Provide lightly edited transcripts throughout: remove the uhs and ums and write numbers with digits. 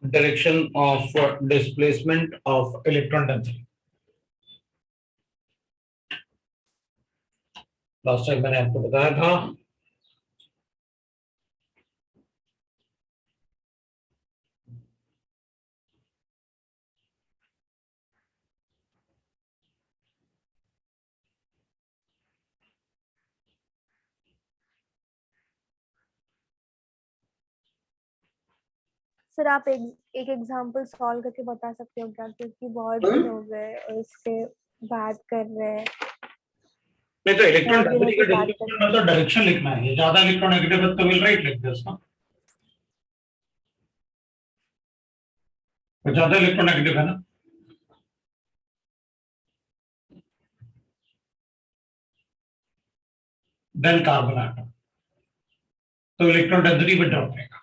Direction of displacement of electron density. Last time मैंने आपको बताया था सर आप एक एग्जांपल सॉल्व करके बता सकते हो क्या, क्योंकि बहुत दिन हो गए और इससे बात कर रहे हैं। नहीं तो इलेक्ट्रॉन बहुत दिनों डेंसिटी का से बात कर डिस्प्लेसमेंट में तो डायरेक्शन लिखना है। ये ज्यादा इलेक्ट्रोनेगेटिव है तो विल राइट लाइक दिस ना, तो ज्यादा इलेक्ट्रोनेगेटिव है ना, देन कार्बन एटम, तो इलेक्ट्रॉन डेंसिटी भी ड्रॉप रहेगा।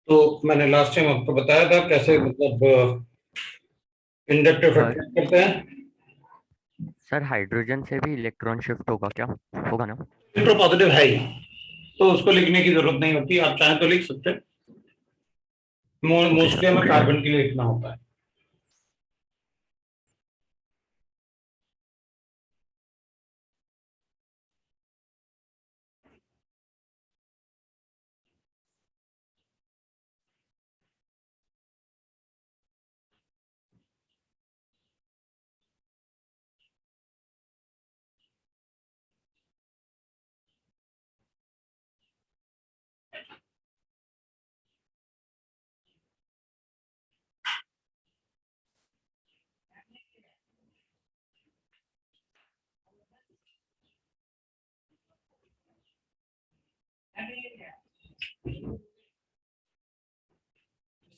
तो मैंने लास्ट टाइम आपको बताया था कैसे मतलब इंडक्टिव इफेक्ट करते हैं। सर हाइड्रोजन से भी इलेक्ट्रॉन शिफ्ट होगा क्या? होगा ना? इलेक्ट्रो पॉजिटिव है ही, तो उसको लिखने की जरूरत नहीं होती, आप चाहें तो लिख सकते हैं। मोस्टली हमें कार्बन के लिए लिखना होता है।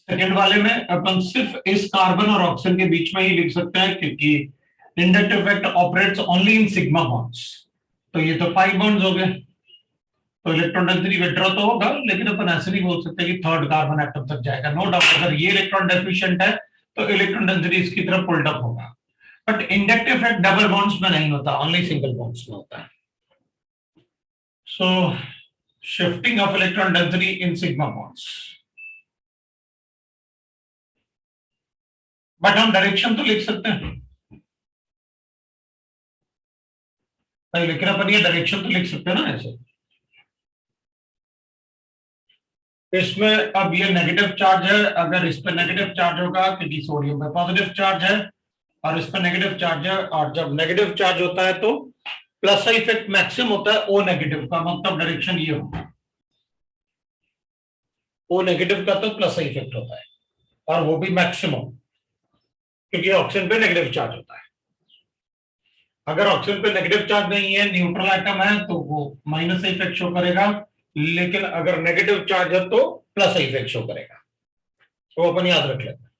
सेकेंड वाले में अपन सिर्फ इस कार्बन और ऑक्सीजन के बीच में ही लिख सकते हैं, क्योंकि inductive effect operates only in sigma bonds. तो ये तो पाई बॉन्ड्स हो गए, तो इलेक्ट्रॉन डेंसिटी विड्रॉ तो होगा, लेकिन अपन ऐसे नहीं बोल सकते कि थर्ड कार्बन एटम तक जाएगा। नो डाउट अगर ये इलेक्ट्रॉन डेफिशिएंट है तो इलेक्ट्रॉन डेंसिटी इसकी तरफ पुल्ड अप होगा, but inductive effect double bonds में नहीं होता, ओनली सिंगल बॉन्ड्स में होता है। So shifting of electron density in sigma bonds, but हम डायरेक्शन तो लिख सकते हैं, लेकिन अपन ये डायरेक्शन तो लिख सकते हैं ना ऐसे। इसमें अब ये नेगेटिव चार्ज है, अगर इस पर नेगेटिव चार्ज होगा क्योंकि सोडियम में पॉजिटिव चार्ज है और इस पर नेगेटिव चार्ज है, और जब नेगेटिव चार्ज होता है तो प्लस का इफेक्ट मैक्सिमम होता है ओ नेगेटिव का, मतलब डायरेक्शन ये होगा। ओ नेगेटिव का तो प्लस का इफेक्ट होता है और वो भी मैक्सिमम, क्योंकि ऑक्सीजन पे नेगेटिव चार्ज होता है। अगर ऑक्सीजन पे नेगेटिव चार्ज नहीं है, न्यूट्रल एटम है, तो वो माइनस का इफेक्ट शो करेगा, लेकिन अगर नेगेटिव चार्ज है तो प्लस का इफेक्ट शो करेगा। तो अपन याद रख लेते हैं,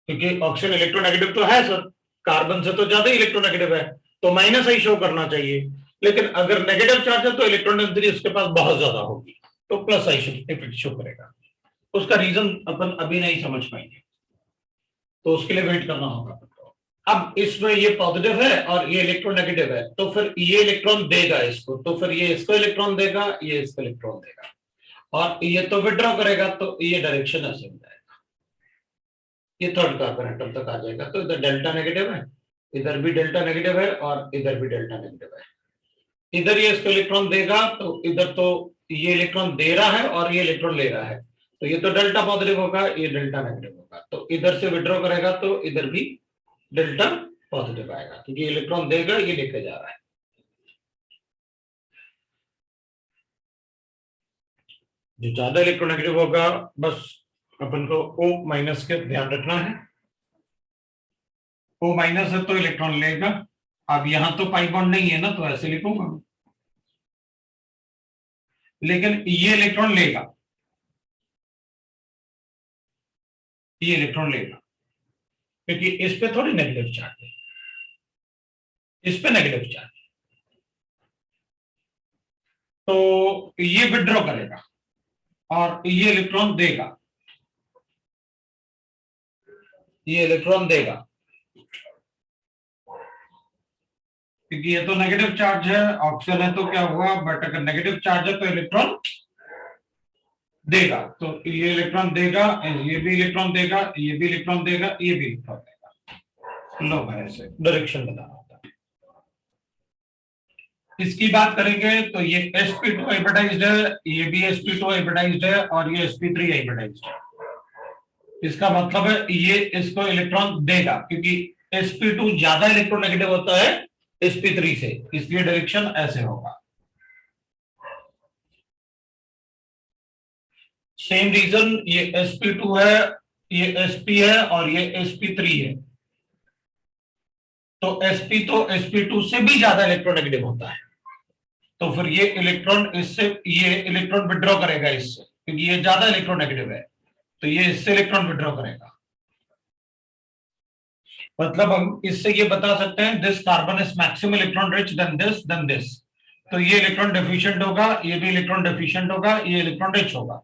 क्योंकि ऑक्सीजन इलेक्ट्रोनेगेटिव तो है सर, कार्बन से तो ज्यादा ही इलेक्ट्रोनेगेटिव है, तो माइनस ही शो करना चाहिए। लेकिन अगर नेगेटिव चार्ज है तो इलेक्ट्रॉन डेंसिटी उसके पास बहुत ज्यादा होगी, तो प्लस इफेक्ट शो करेगा। उसका रीजन अपन अभी नहीं समझ पाएंगे, तो उसके लिए वेट करना होगा। अब इसमें ये पॉजिटिव है और ये इलेक्ट्रोनेगेटिव है, तो फिर ये इलेक्ट्रॉन देगा इसको, तो फिर ये इसको इलेक्ट्रॉन देगा, ये इसको इलेक्ट्रॉन देगा, और ये तो विड्रॉ करेगा, तो ये डायरेक्शन ऐसे हो जाएगा, ये थर्ड कार्बन एटम तक आ जाएगा। तो इधर डेल्टा नेगेटिव है, इधर भी डेल्टा नेगेटिव है, और इधर भी डेल्टा नेगेटिव है। इधर ये इसको इलेक्ट्रॉन देगा, तो इधर तो ये इलेक्ट्रॉन दे रहा है और ये इलेक्ट्रॉन ले रहा है, तो ये तो डेल्टा पॉजिटिव होगा, ये डेल्टा नेगेटिव होगा। तो इधर से विड्रॉ करेगा तो इधर भी डेल्टा पॉजिटिव आएगा, क्योंकि इलेक्ट्रॉन देगा, ये लेके जा रहा है। जो ज्यादा इलेक्ट्रोनेगेटिव होगा, बस अपन को O माइनस के ध्यान रखना है। O माइनस है तो इलेक्ट्रॉन लेगा। अब यहां तो पाई बॉन्ड नहीं है ना, तो ऐसे लिखूंगा, लेकिन ये इलेक्ट्रॉन लेगा, ये इलेक्ट्रॉन लेगा, क्योंकि इस पे थोड़ी नेगेटिव चार्ज है, इस पे नेगेटिव चार्ज, तो ये विड्रॉ करेगा और ये इलेक्ट्रॉन देगा, ये इलेक्ट्रॉन देगा। क्योंकि ये तो नेगेटिव चार्ज है, ऑक्सीजन है तो क्या हुआ, बट अगर नेगेटिव चार्ज है तो इलेक्ट्रॉन देगा, तो ये इलेक्ट्रॉन देगा, ये भी इलेक्ट्रॉन देगा, ये भी इलेक्ट्रॉन देगा, ये भी इलेक्ट्रॉन देगा। लो भाई ऐसे डायरेक्शन बताना होता है। इसकी बात करेंगे तो ये sp2 हाइब्रिडाइज्ड है, ये भी sp2 हाइब्रिडाइज्ड है, और ये sp3 हाइब्रिडाइज्ड है। इसका मतलब है ये इसको इलेक्ट्रॉन देगा, क्योंकि sp2 ज्यादा इलेक्ट्रोनेगेटिव होता है sp3 से, इसलिए डायरेक्शन ऐसे होगा। सेम रीजन, ये sp2 है, ये sp है, और ये sp3 है, तो sp तो sp2 से भी ज्यादा इलेक्ट्रोनेगेटिव होता है, तो फिर ये इलेक्ट्रॉन इससे, ये इलेक्ट्रॉन विड्रॉ करेगा इससे, क्योंकि ये ज्यादा इलेक्ट्रोनेगेटिव है, तो ये इससे इलेक्ट्रॉन विड्रॉ करेगा। मतलब हम इससे ये बता सकते हैं this carbon is maximum electron rich then this, तो ये इलेक्ट्रॉन डेफिशिएंट होगा, ये भी इलेक्ट्रॉन डेफिशिएंट होगा, ये इलेक्ट्रॉन रिच होगा।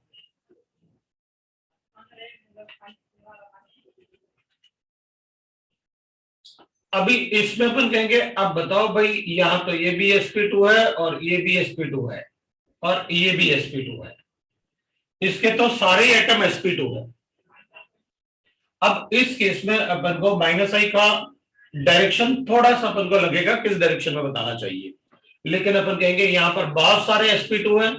अभी इसमें अपन कहेंगे, अब बताओ भाई, यहां तो ये भी sp2 है, और ये भी sp2 है, और ये भी sp2 है, इसके तो सारे एटम sp2 है। अब इस केस में अपन को -i का डायरेक्शन थोड़ा सा अपन को लगेगा किस डायरेक्शन में बताना चाहिए, लेकिन अपन कहेंगे यहां पर बहुत सारे sp2 हैं,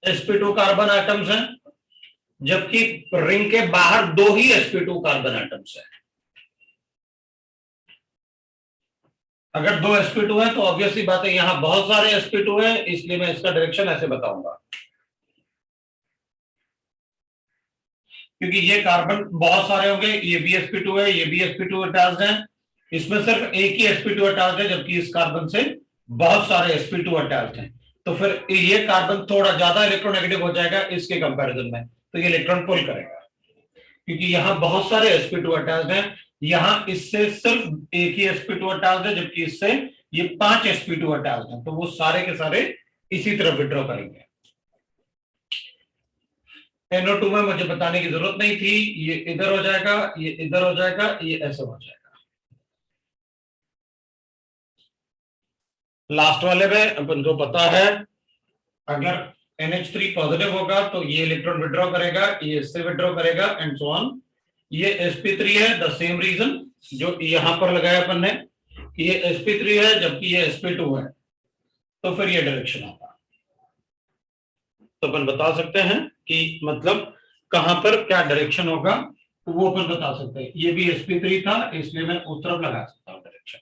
sp2 कार्बन एटम्स हैं, जबकि रिंग के बाहर 2 ही sp2 कार्बन एटम्स हैं। अगर 2 sp2 है तो ऑब्वियसली बात है यहां बहुत सारे sp2 हैं, इसलिए मैं इसका डायरेक्शन ऐसे बताऊंगा, क्योंकि ये कार्बन बहुत सारे होंगे, ये भी sp2 है, ये भी sp2 अटैच्ड है, इसमें सिर्फ एक ही sp2 अटैच्ड है, जबकि इस कार्बन से बहुत सारे sp2 अटैच्ड हैं, तो फिर ये कार्बन थोड़ा ज्यादा इलेक्ट्रोनेगेटिव हो जाएगा इसके कंपैरिजन में, तो ये इलेक्ट्रॉन पुल करेगा, क्योंकि यहां बहुत सारे sp2 अटैच्ड हैं, यहां इससे सिर्फ एक ही sp2 अटैच्ड है, जबकि इससे ये 5 sp2 अटैच्ड हैं, तो वो सारे के सारे इसी तरफ विड्रॉ करेंगे। NO2 में मुझे बताने की जरूरत नहीं थी, ये इधर हो जाएगा, ये इधर हो जाएगा, ये ऐसे हो जाएगा। लास्ट वाले में अपन को पता है, अगर NH3 पॉजिटिव होगा तो ये इलेक्ट्रॉन विड्रॉ करेगा, ये इससे विड्रॉ करेगा, एंड सो ऑन। ये sp3 है, द सेम रीजन जो यहां पर लगाया अपन ने, ये sp3 है जबकि ये sp2 है, तो फिर ये डायरेक्शन होगा। तो अपन बता सकते हैं कि मतलब कहां पर क्या डायरेक्शन होगा, तो वो अपन बता सकते हैं। ये भी sp3 था, इसलिए मैं उस तरफ लगा सकता हूं डायरेक्शन।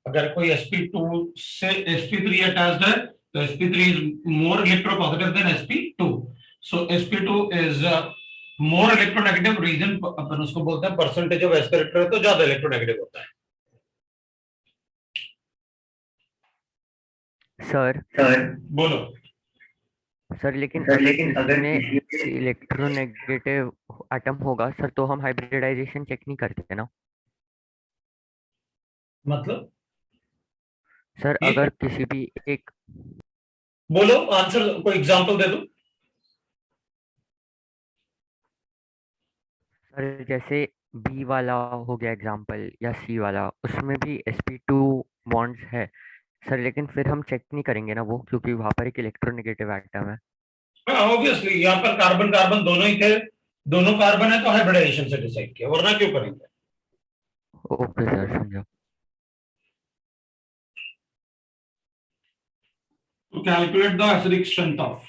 अगर कोई sp2 से sp3 अटैच्ड है तो sp3 is more electropositive than sp2, so sp2 is more electronegative, reason अपन उसको बोलते हैं परसेंटेज ऑफ s कैरेक्टर, तो ज्यादा इलेक्ट्रोनेगेटिव होता है। सर बोलो सर, लेकिन सर, अगर लेकिन अगर इसमें किसी इलेक्ट्रोनेगेटिव एटम होगा सर, तो हम हाइब्रिडाइजेशन चेक नहीं करते ना मतलब सर? ये अगर किसी भी एक, बोलो आंसर, कोई एग्जांपल दे दो। सर जैसे बी वाला हो गया एग्जांपल, या सी वाला, उसमें भी sp2 बॉन्ड्स है सर, लेकिन फिर हम चेक नहीं करेंगे ना वो, क्योंकि वहां पर एक इलेक्ट्रोनेगेटिव एटम है। हाँ ऑब्वियसली, यहाँ पर कार्बन कार्बन दोनों ही थे, दोनों कार्बन है तो हाइब्रिडाइजेशन से डिसाइड किया, वरना क्यों करेंगे। ओके सर, समझा। To calculate the acidic strength of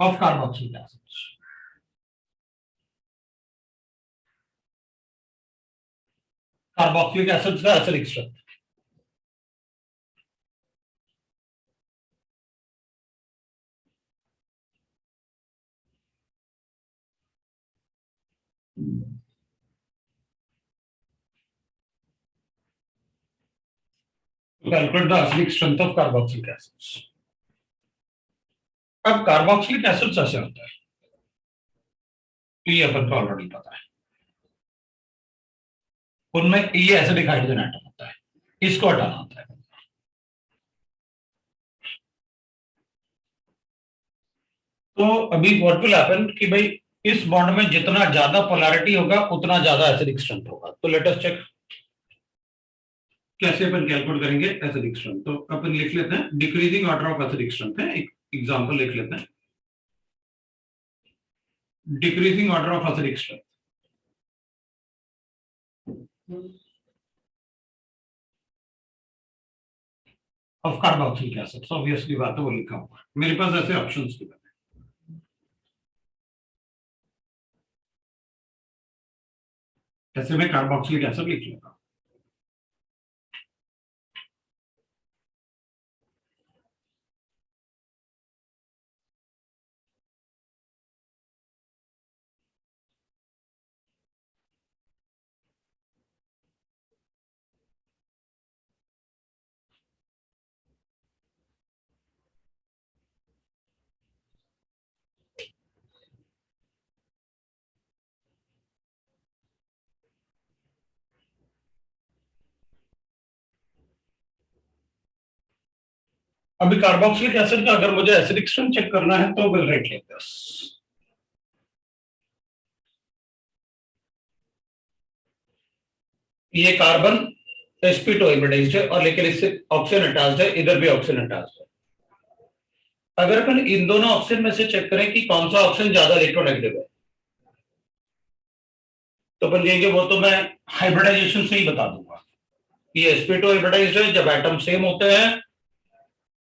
carboxylic acids. Carboxylic acids का acidic strength. To calculate the acidic strength of carboxylic acids. अब कार्बोक्सिलिक एसिड्स ऐसे होता है, ये अपन को ऑलरेडी पता है, उनमें ये एसिडिक हाइड्रोजन एटम होता है, इसको हटाना होता है। तो अभी व्हाट विल हैपन कि भाई इस बॉन्ड में जितना ज्यादा पोलैरिटी होगा उतना ज्यादा एसिडिक स्ट्रेंथ होगा। तो लेट अस चेक कैसे अपन कैलकुलेट करेंगे एसिडिक स्ट्रेंथ। तो अपन लिख लेते हैं decreasing order of acidic strength है, एक एग्जांपल लिख लेते हैं decreasing order of acidic strength. Of carboxylic acid, obviously बात है वो लिखा हुआ है मेरे पास ऐसे ऑप्शंस भी बने। ऐसे में कार्बोक्सिलिक एसिड लिख लेता हूं। अभी कार्बोक्सिलिक एसिड का अगर मुझे एसिडिक स्ट्रेंथ चेक करना है तो विल राइट लाइक दिस। ये कार्बन sp2 हाइब्रिडाइज्ड है और लेकिन इससे ऑक्सीजन अटैच्ड है, इधर भी ऑक्सीजन अटैच्ड है। अगर अपन इन दोनों ऑक्सीजन में से चेक करें कि कौन सा ऑक्सीजन ज्यादा इलेक्ट्रोनेगेटिव है, तो अपन कहेंगे वो तो मैं हाइब्रिडाइजेशन से ही बता दूंगा। ये sp2 हाइब्रिडाइज्ड है, जब एटम सेम होते हैं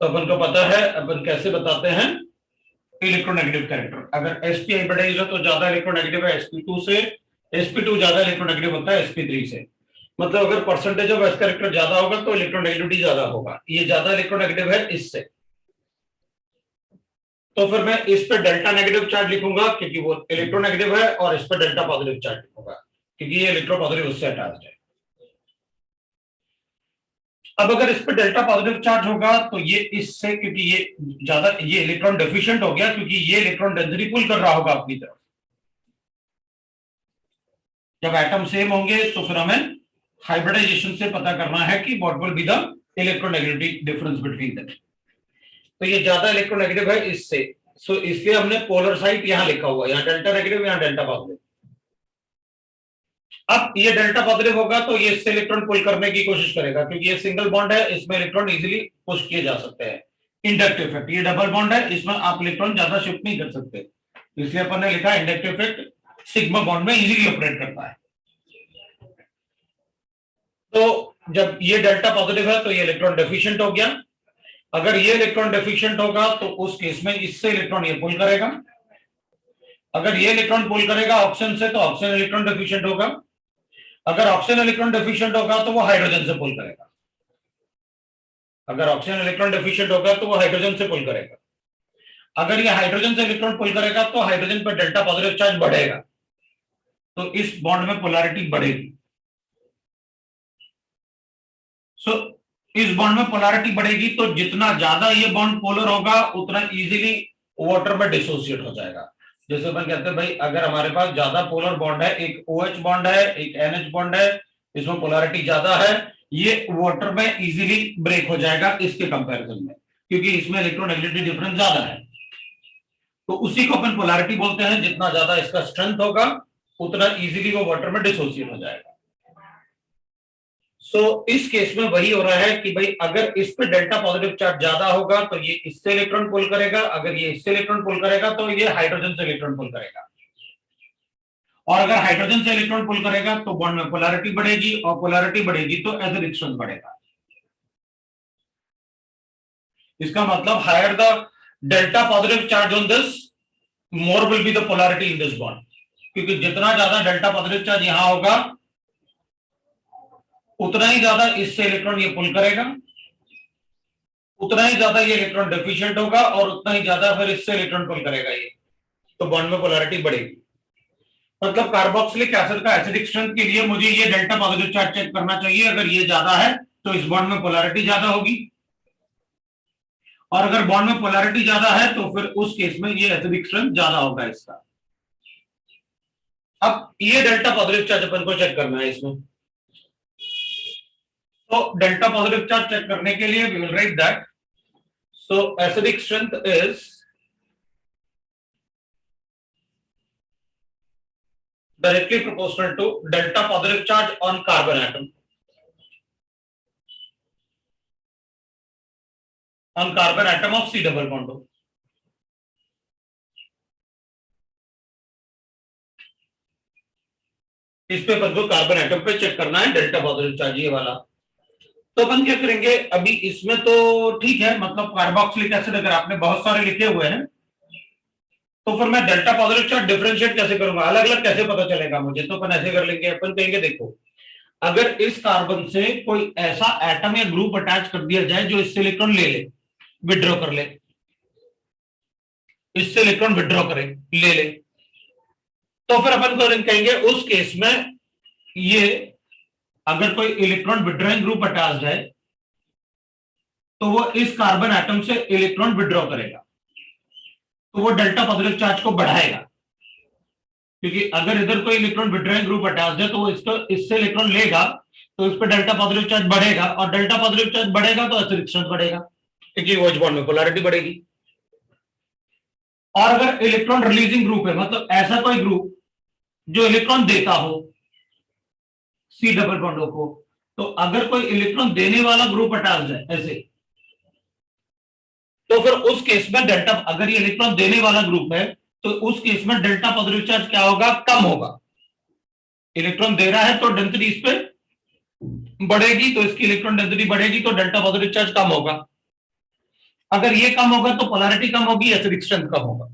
तो अपन को पता है अपन कैसे बताते हैं इलेक्ट्रोनेगेटिव कैरेक्टर। अगर sp हाइब्रिडाइज्ड है तो ज्यादा इलेक्ट्रोनेगेटिव है sp2 से, sp2 ज्यादा इलेक्ट्रोनेगेटिव होता है sp3 से। मतलब अगर परसेंटेज ऑफ s कैरेक्टर ज्यादा होगा तो इलेक्ट्रोनेगेटिविटी ज्यादा होगा। ये ज्यादा इलेक्ट्रोनेगेटिव है इससे, तो फिर मैं इस पे डेल्टा नेगेटिव चार्ज लिखूंगा क्योंकि वो इलेक्ट्रोनेगेटिव है, और इस पे डेल्टा पॉजिटिव चार्ज लिखूंगा क्योंकि ये इलेक्ट्रो पॉजिटिव उससे अटैच्ड है। अब अगर इस पे डेल्टा पॉजिटिव चार्ज होगा तो ये इससे, क्योंकि ये ज्यादा, ये इलेक्ट्रॉन डेफिशिएंट हो गया क्योंकि ये इलेक्ट्रॉन डेंसिटी पुल कर रहा होगा अपनी तरफ। जब एटम सेम होंगे तो फिर हमें हाइब्रिडाइजेशन से पता करना है कि what will be the electronegativity difference between them. तो ये ज्यादा इलेक्ट्रोनेगेटिव है इससे, सो इसलिए हमने पोलर साइड यहां लिखा हुआ है, यहां डेल्टा नेगेटिव यहां डेल्टा पॉजिटिव। अब ये डेल्टा पॉजिटिव होगा तो ये इससे इलेक्ट्रॉन पुल करने की कोशिश करेगा क्योंकि ये सिंगल बॉन्ड है, इसमें इलेक्ट्रॉन इजीली पुश किए जा सकते हैं। इंडक्टिव इफेक्ट, ये डबल बॉन्ड है, इसमें आप इलेक्ट्रॉन ज्यादा शिफ्ट नहीं कर सकते, इसलिए अपन ने लिखा इंडक्टिव इफेक्ट सिग्मा बॉन्ड में इजीली ऑपरेट करता है। तो जब ये डेल्टा पॉजिटिव है तो ये इलेक्ट्रॉन डेफिशिएंट हो गया। अगर ये इलेक्ट्रॉन डेफिशिएंट होगा तो उस केस में इससे इलेक्ट्रॉन ये पुल करेगा। अगर ये इलेक्ट्रॉन पुल करेगा ऑक्सीजन से तो ऑक्सीजन इलेक्ट्रॉन डेफिशिएंट होगा। अगर ऑक्सीजन इलेक्ट्रॉन डेफिशिएंट होगा तो वो हाइड्रोजन से पुल करेगा। अगर ऑक्सीजन इलेक्ट्रॉन डेफिशिएंट होगा तो वो हाइड्रोजन से पुल करेगा। अगर ये हाइड्रोजन से इलेक्ट्रॉन पुल करेगा तो हाइड्रोजन पर डेल्टा पॉजिटिव चार्ज बढ़ेगा, तो इस बॉन्ड में पोलैरिटी बढ़ेगी। सो इस बॉन्ड में पोलैरिटी बढ़ेगी तो जितना ज्यादा ये बॉन्ड पोलर होगा उतना इजीली वाटर में डिसोसिएट हो जाएगा। जैसे अपन कहते हैं भाई अगर हमारे पास ज्यादा पोलर बॉन्ड है, एक OH बॉन्ड है, एक NH बॉन्ड है, इसमें पोलैरिटी ज्यादा है, ये वाटर में इजीली ब्रेक हो जाएगा इसके कंपैरिजन में, क्योंकि इसमें इलेक्ट्रोनेगेटिविटी डिफरेंस ज्यादा है। तो उसी को अपन पोलैरिटी बोलते हैं। जितना ज्यादा इसका स्ट्रेंथ होगा उतना इजीली वो वाटर में डिसोसिएट हो जाएगा। सो इस केस में वही हो रहा है कि भाई अगर इस पे डेल्टा पॉजिटिव चार्ज ज्यादा होगा तो ये इससे इलेक्ट्रॉन पुल करेगा, अगर ये इससे इलेक्ट्रॉन पुल करेगा तो ये हाइड्रोजन से इलेक्ट्रॉन पुल करेगा, और अगर हाइड्रोजन से इलेक्ट्रॉन पुल करेगा तो बॉन्ड में पोलैरिटी बढ़ेगी, और पोलैरिटी बढ़ेगी तो एसिडिक स्ट्रेंथ बढ़ेगा। इसका मतलब higher the delta positive charge on this, more will be the polarity in this bond, क्योंकि जितना ज्यादा डेल्टा पॉजिटिव चार्ज यहां होगा उतना ही ज्यादा इससे इलेक्ट्रॉन ये पुल करेगा, उतना ही ज्यादा ये इलेक्ट्रॉन डेफिशिएंट होगा, और उतना ही ज्यादा फिर इससे इलेक्ट्रॉन पुल करेगा ये, तो बॉन्ड में पोलैरिटी बढ़ेगी। मतलब कार्बोक्सिलिक एसिड का एसिडिक स्ट्रेंथ के लिए मुझे ये डेल्टा पॉजिटिव चार्ज चेक करना चाहिए। अगर ये ज्यादा है तो इस बॉन्ड में पोलैरिटी ज्यादा होगी, और अगर बॉन्ड में पोलैरिटी ज्यादा है तो फिर उस केस में ये एसिडिक स्ट्रेंथ ज्यादा होगा इसका। अब ये डेल्टा पॉजिटिव चार्ज अपन को चेक करना है इसमें। तो डेल्टा पॉजिटिव चार्ज चेक करने के लिए we will write that, so acidic strength is directly proportional to delta positive charge on carbon atom of C double bond हो। इस पे अपन को कार्बन एटम पे चेक करना है डेल्टा पॉजिटिव चार्ज ये वाला। तो अपन क्या करेंगे अभी इसमें, तो ठीक है, मतलब कार्बोक्सिलिक एसिड अगर आपने बहुत सारे लिखे हुए हैं तो फिर मैं डेल्टा पॉजिटिव चार्ज डिफरेंशिएट कैसे करूंगा, अलग अलग कैसे पता चलेगा मुझे। तो अपन ऐसे कर लेंगे, अपन कहेंगे देखो अगर इस कार्बन से कोई ऐसा एटम या ग्रुप अटैच कर दिया जाए जो इससे इलेक्ट्रॉन ले ले, विड्रॉ कर ले, इससे इलेक्ट्रॉन विड्रॉ करे, ले ले, तो फिर अपन को कहेंगे उस केस में ये अगर कोई इलेक्ट्रॉन विड्रॉइंग ग्रुप अटैच है तो वो इस कार्बन एटम से इलेक्ट्रॉन विड्रॉ करेगा, तो वो डेल्टा पॉजिटिव चार्ज को बढ़ाएगा, क्योंकि अगर इधर कोई इलेक्ट्रॉन विड्रॉइंग ग्रुप अटैच है तो वो इसको इससे इलेक्ट्रॉन लेगा तो इस पर डेल्टा पॉजिटिव चार्ज बढ़ेगा, और डेल्टा पॉजिटिव चार्ज बढ़ेगा तो एसिडिक स्ट्रेंथ बढ़ेगा, क्योंकि OH बॉन्ड में पोलैरिटी बढ़ेगी। और अगर इलेक्ट्रॉन रिलीजिंग ग्रुप है, मतलब ऐसा कोई ग्रुप जो इलेक्ट्रॉन देता हो C डबल बॉन्ड को, तो अगर कोई इलेक्ट्रॉन देने वाला ग्रुप अटैच है ऐसे, तो फिर उस केस में डेल्टा, अगर ये इलेक्ट्रॉन देने वाला ग्रुप है तो उस केस में डेल्टा पॉजिटिव चार्ज क्या होगा, कम होगा। इलेक्ट्रॉन दे रहा है तो डेंसिटी इस पे बढ़ेगी, तो इसकी इलेक्ट्रॉन डेंसिटी बढ़ेगी तो डेल्टा पॉजिटिव चार्ज कम होगा। अगर ये कम होगा तो पोलैरिटी कम होगी, एसिडिक स्ट्रेंथ कम होगा।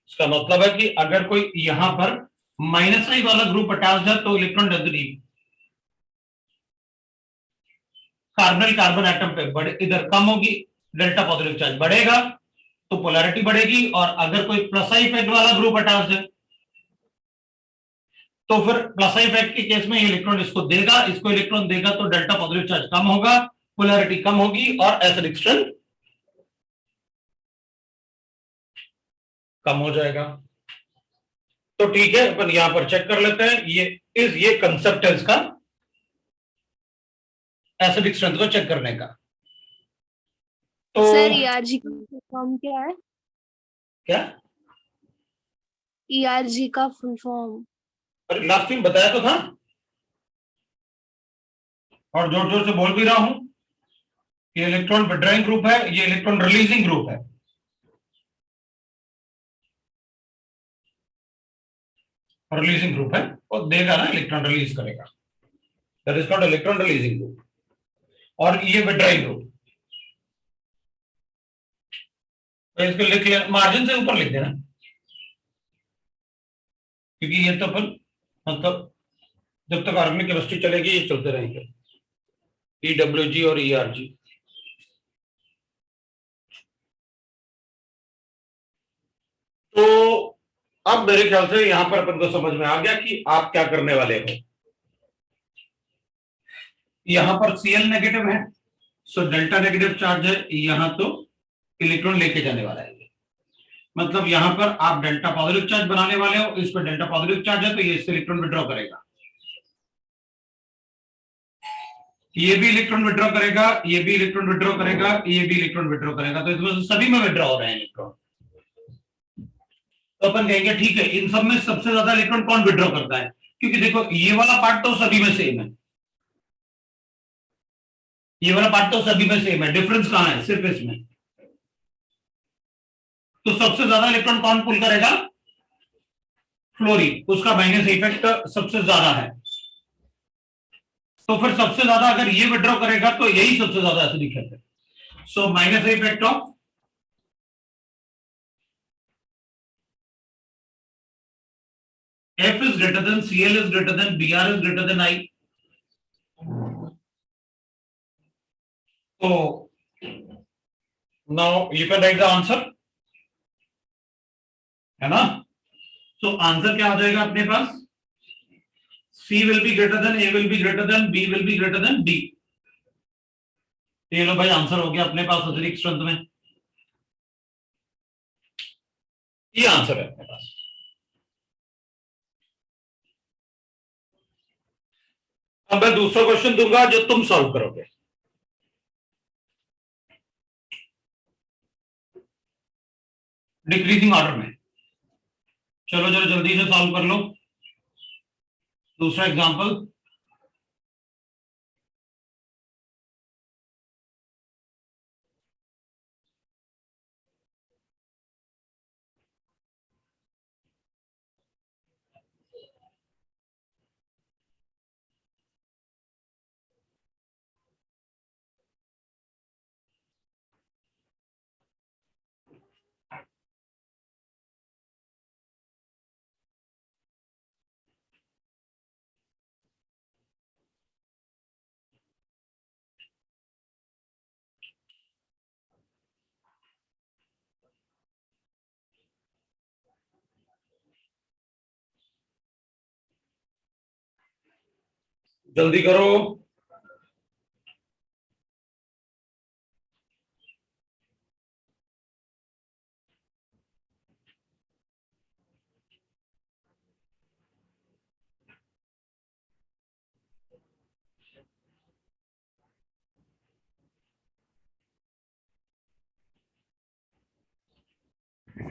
इसका मतलब है कि अगर कोई यहां पर माइनस आई वाला ग्रुप अटैच है तो electron density carbon carbon atom पे बढ़े, इधर कम होगी, डेल्टा पॉजिटिव चार्ज बढ़ेगा तो पोलैरिटी बढ़ेगी। और अगर कोई प्लस आई इफेक्ट वाला ग्रुप अटैच है तो फिर प्लस आई इफेक्ट के केस में ये इलेक्ट्रॉन इसको देगा, इसको इलेक्ट्रॉन देगा तो डेल्टा पॉजिटिव चार्ज कम होगा, पोलैरिटी कम होगी और एसिडिक स्ट्रेंथ कम हो जाएगा। तो ठीक है, अपन यहां पर चेक कर लेते हैं, ये कंसेप्ट है इसका एसिडिक स्ट्रेंथ को चेक करने का। तो सर ERG का फुल फॉर्म क्या है? क्या ERG का फुल फॉर्म? अरे लास्ट टाइम बताया तो था, और जोर जोर से बोल भी रहा हूं, ये इलेक्ट्रॉन विड्रॉइंग ग्रुप है, ये इलेक्ट्रॉन रिलीजिंग ग्रुप है। रिलीजिंग ग्रुप है और देगा ना, इलेक्ट्रॉन रिलीज करेगा, that is called electron releasing group. और ये विड्रॉइंग ग्रुप, तो इसको लिख लिया, मार्जिन से ऊपर लिख देना, क्योंकि ये तो अपन मतलब जब तक ऑर्गेनिक केमिस्ट्री चलेगी ये चलते रहेंगे, EWG और ERG। तो अब मेरे ख्याल से यहां पर अपन को समझ में आ गया कि आप क्या करने वाले हो। यहां पर Cl नेगेटिव है, सो डेल्टा नेगेटिव चार्ज है, यहां तो इलेक्ट्रॉन लेके जाने वाला है, मतलब यहां पर आप डेल्टा पॉजिटिव चार्ज बनाने वाले हो, इस पर डेल्टा पॉजिटिव चार्ज है तो ये इससे इलेक्ट्रॉन विड्रॉ करेगा, ये भी इलेक्ट्रॉन विड्रॉ करेगा, ये भी इलेक्ट्रॉन विड्रॉ करेगा, ये भी इलेक्ट्रॉन विड्रॉ करेगा, तो इसमें सभी में विड्रॉ हो रहे हैं इलेक्ट्रॉन। तो अपन कहेंगे ठीक है, इन सब में सबसे ज्यादा इलेक्ट्रॉन कौन विड्रॉ करता है, क्योंकि देखो ये वाला पार्ट तो सभी में सेम है, ये वाला पार्ट तो सभी में सेम है, डिफरेंस कहां है, सिर्फ इसमें। तो सबसे ज्यादा इलेक्ट्रॉन कौन पुल करेगा, फ्लोरीन, उसका माइनस इफेक्ट सबसे ज्यादा है। तो फिर सबसे ज्यादा अगर ये विड्रॉ करेगा तो यही सबसे ज्यादा एसिडिक है, so minus effect of F is greater than Cl is greater than Br is greater than I. So now you can write the answer, है ना। तो आंसर क्या आ जाएगा अपने पास, C will be greater than, A will be greater than, B will be greater than D। ये लो भाई answer हो गया अपने पास एसिडिक स्ट्रेंथ में, ये आंसर है अपने पास। अब मैं दूसरा क्वेश्चन दूंगा जो तुम सॉल्व करोगे। डिक्रीजिंग ऑर्डर में, चलो जरा जल्दी से सॉल्व कर लो। दूसरा एग्जांपल, जल्दी करो।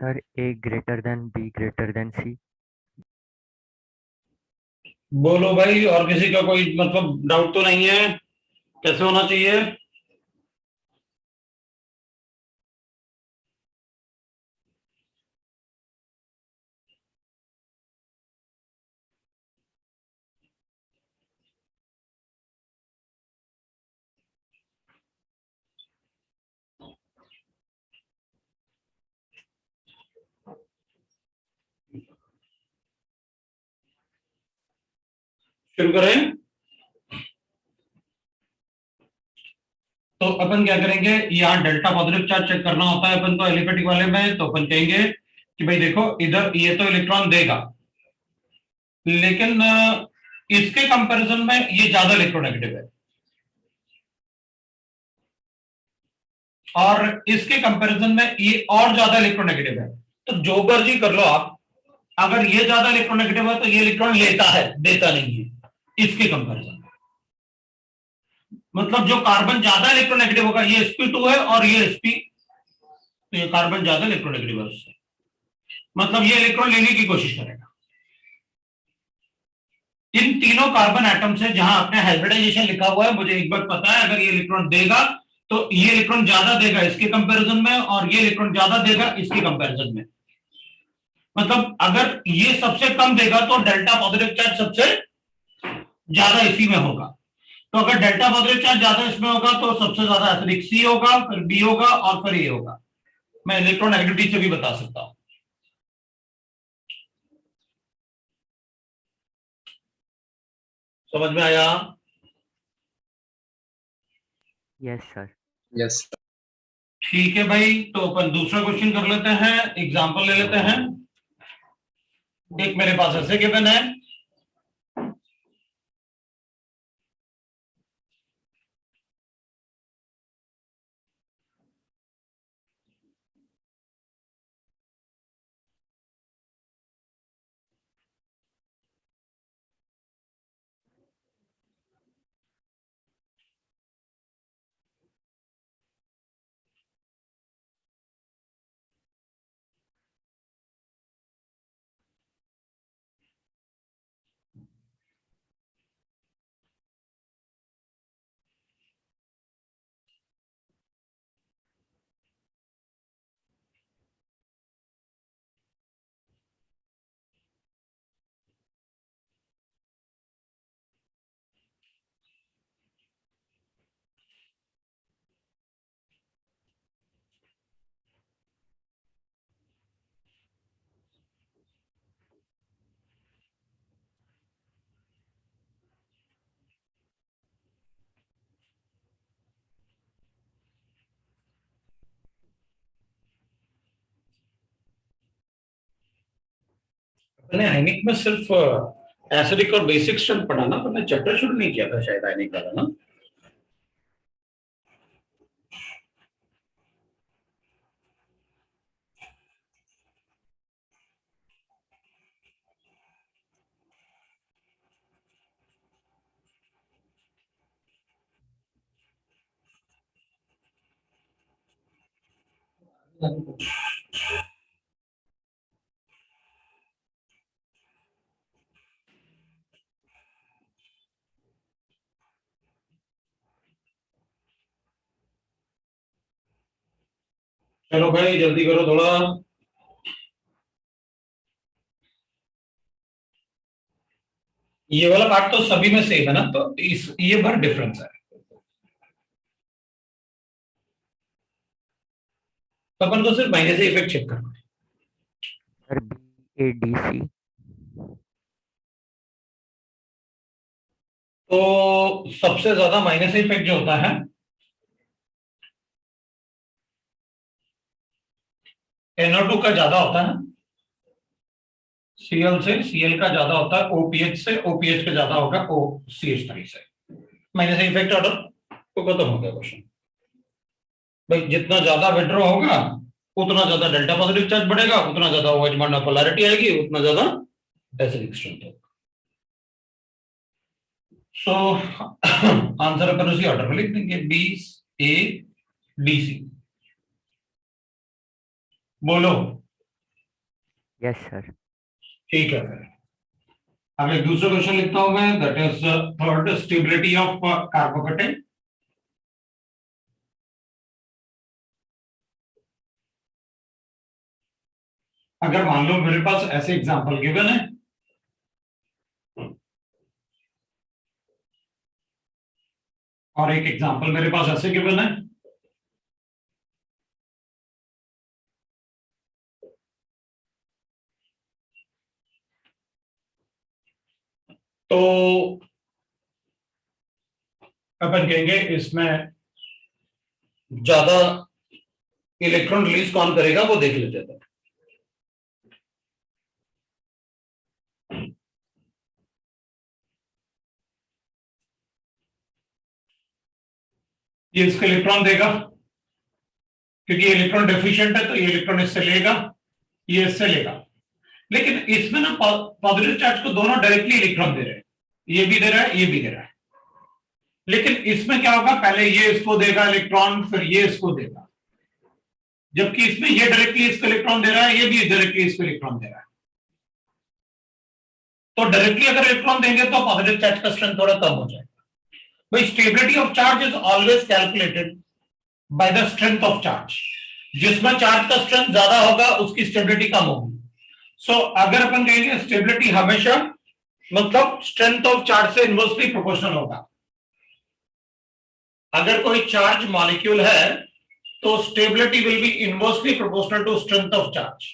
Sir A greater than B greater than C. बोलो भाई, और किसी का कोई मतलब डाउट तो नहीं है? कैसे होना चाहिए? शुरू करें। तो अपन क्या करेंगे, यहाँ डेल्टा पॉजिटिव चार्ज चेक करना होता है अपन को एलिफेटिक वाले में। तो अपन कहेंगे कि भाई देखो, इधर ये तो इलेक्ट्रॉन देगा, लेकिन इसके कंपैरिजन में ये ज्यादा इलेक्ट्रोनेगेटिव है, और इसके कंपैरिजन में ये और ज्यादा इलेक्ट्रोनेगेटिव है। तो जो मर्जी कर लो आप, अगर ये ज्यादा इलेक्ट्रोनेगेटिव है तो ये इलेक्ट्रॉन लेता है, देता नहीं है इसके कंपैरिजन में। मतलब जो कार्बन ज्यादा इलेक्ट्रोनेगेटिव होगा, ये sp2 है और ये sp, तो ये कार्बन ज्यादा इलेक्ट्रोनेगेटिव है उससे, मतलब ये इलेक्ट्रॉन लेने की कोशिश करेगा। इन तीनों कार्बन एटम से जहां आपने हाइब्रिडाइजेशन लिखा हुआ है, मुझे एक बात पता है, अगर ये इलेक्ट्रॉन देगा तो ये इलेक्ट्रॉन ज्यादा देगा इसके कंपैरिजन में, और ये इलेक्ट्रॉन ज्यादा देगा इसके कंपैरिजन में। मतलब अगर ये सबसे कम देगा तो डेल्टा पॉजिटिव चार्ज सबसे ज्यादा इसी में होगा। तो अगर डेल्टा पॉजिटिव चार्ज ज्यादा इसमें होगा तो सबसे ज्यादा एसिडिक सी होगा, फिर बी होगा और फिर ए होगा। मैं इलेक्ट्रॉन नेगेटिविटी से भी बता सकता हूं। समझ में आया? Yes sir. यस। ठीक है भाई, तो अपन दूसरा क्वेश्चन कर लेते हैं, एग्जांपल ले लेते हैं। एक मेरे पास ऐसे गिवन है, मैंने आयनिक में सिर्फ एसिडिक और बेसिक स्ट्रेंथ पढ़ा ना, मैंने चैप्टर शुरू नहीं किया था शायद आयनिक वाला ना। चलो भाई जल्दी करो थोड़ा। ये वाला पार्ट तो सभी में सेम है ना, तो इस ये भर डिफरेंस है। तो अपन को सिर्फ माइनस इफेक्ट चेक करना है। Sir BADC। तो सबसे ज्यादा माइनस इफेक्ट जो होता है NO2 का ज्यादा होता है, Cl से Cl का ज्यादा होता है, OPH से OPH का ज्यादा होगा OCH3 से। माइनस इफेक्ट ऑर्डर तो खत्म हो गया क्वेश्चन। भाई जितना ज्यादा विड्रॉ होगा उतना ज्यादा डेल्टा पॉजिटिव चार्ज बढ़ेगा, उतना ज्यादा OH बॉन्ड में पोलैरिटी आएगी, उतना ज्यादा एसिडिक स्ट्रेंथ होगा। सो आंसर अपन उसी ऑर्डर में लिख देंगे, BADC। बोलो। Yes sir. ठीक है फिर अब एक दूसरा क्वेश्चन लिखता हूं मैं, that is third, stability of carbocation. अगर मान लो मेरे पास ऐसे एग्जांपल गिवन है, और एक एग्जांपल मेरे पास ऐसे गिवन है, तो अपन कहेंगे इसमें ज्यादा इलेक्ट्रॉन रिलीज कौन करेगा वो देख लेते थे। ये इसका इलेक्ट्रॉन देगा, क्योंकि ये इलेक्ट्रॉन डेफिशिएंट है तो ये इलेक्ट्रॉन इससे लेगा, ये इससे लेगा। लेकिन इसमें ना पॉजिटिव चार्ज को दोनों डायरेक्टली इलेक्ट्रॉन दे रहे हैं, ये भी दे रहा है, ये भी दे रहा है। लेकिन इसमें क्या होगा, पहले ये इसको देगा इलेक्ट्रॉन, फिर ये इसको देगा, जबकि इसमें ये डायरेक्टली इसको इलेक्ट्रॉन दे रहा है, ये भी डायरेक्टली इसको इलेक्ट्रॉन दे रहा है। तो डायरेक्टली अगर इलेक्ट्रॉन देंगे तो पॉजिटिव चार्ज का स्ट्रेंथ थोड़ा कम हो जाएगा। भाई stability of charge is always calculated by the strength of charge. जिसमें चार्ज का स्ट्रेंथ ज्यादा होगा उसकी स्टेबिलिटी कम होगी। सो अगर अपन कहेंगे स्टेबिलिटी हमेशा मतलब स्ट्रेंथ ऑफ चार्ज से इनवर्सली प्रोपोर्शनल होगा। अगर कोई चार्ज मॉलिक्यूल है तो stability will be inversely proportional to strength of charge.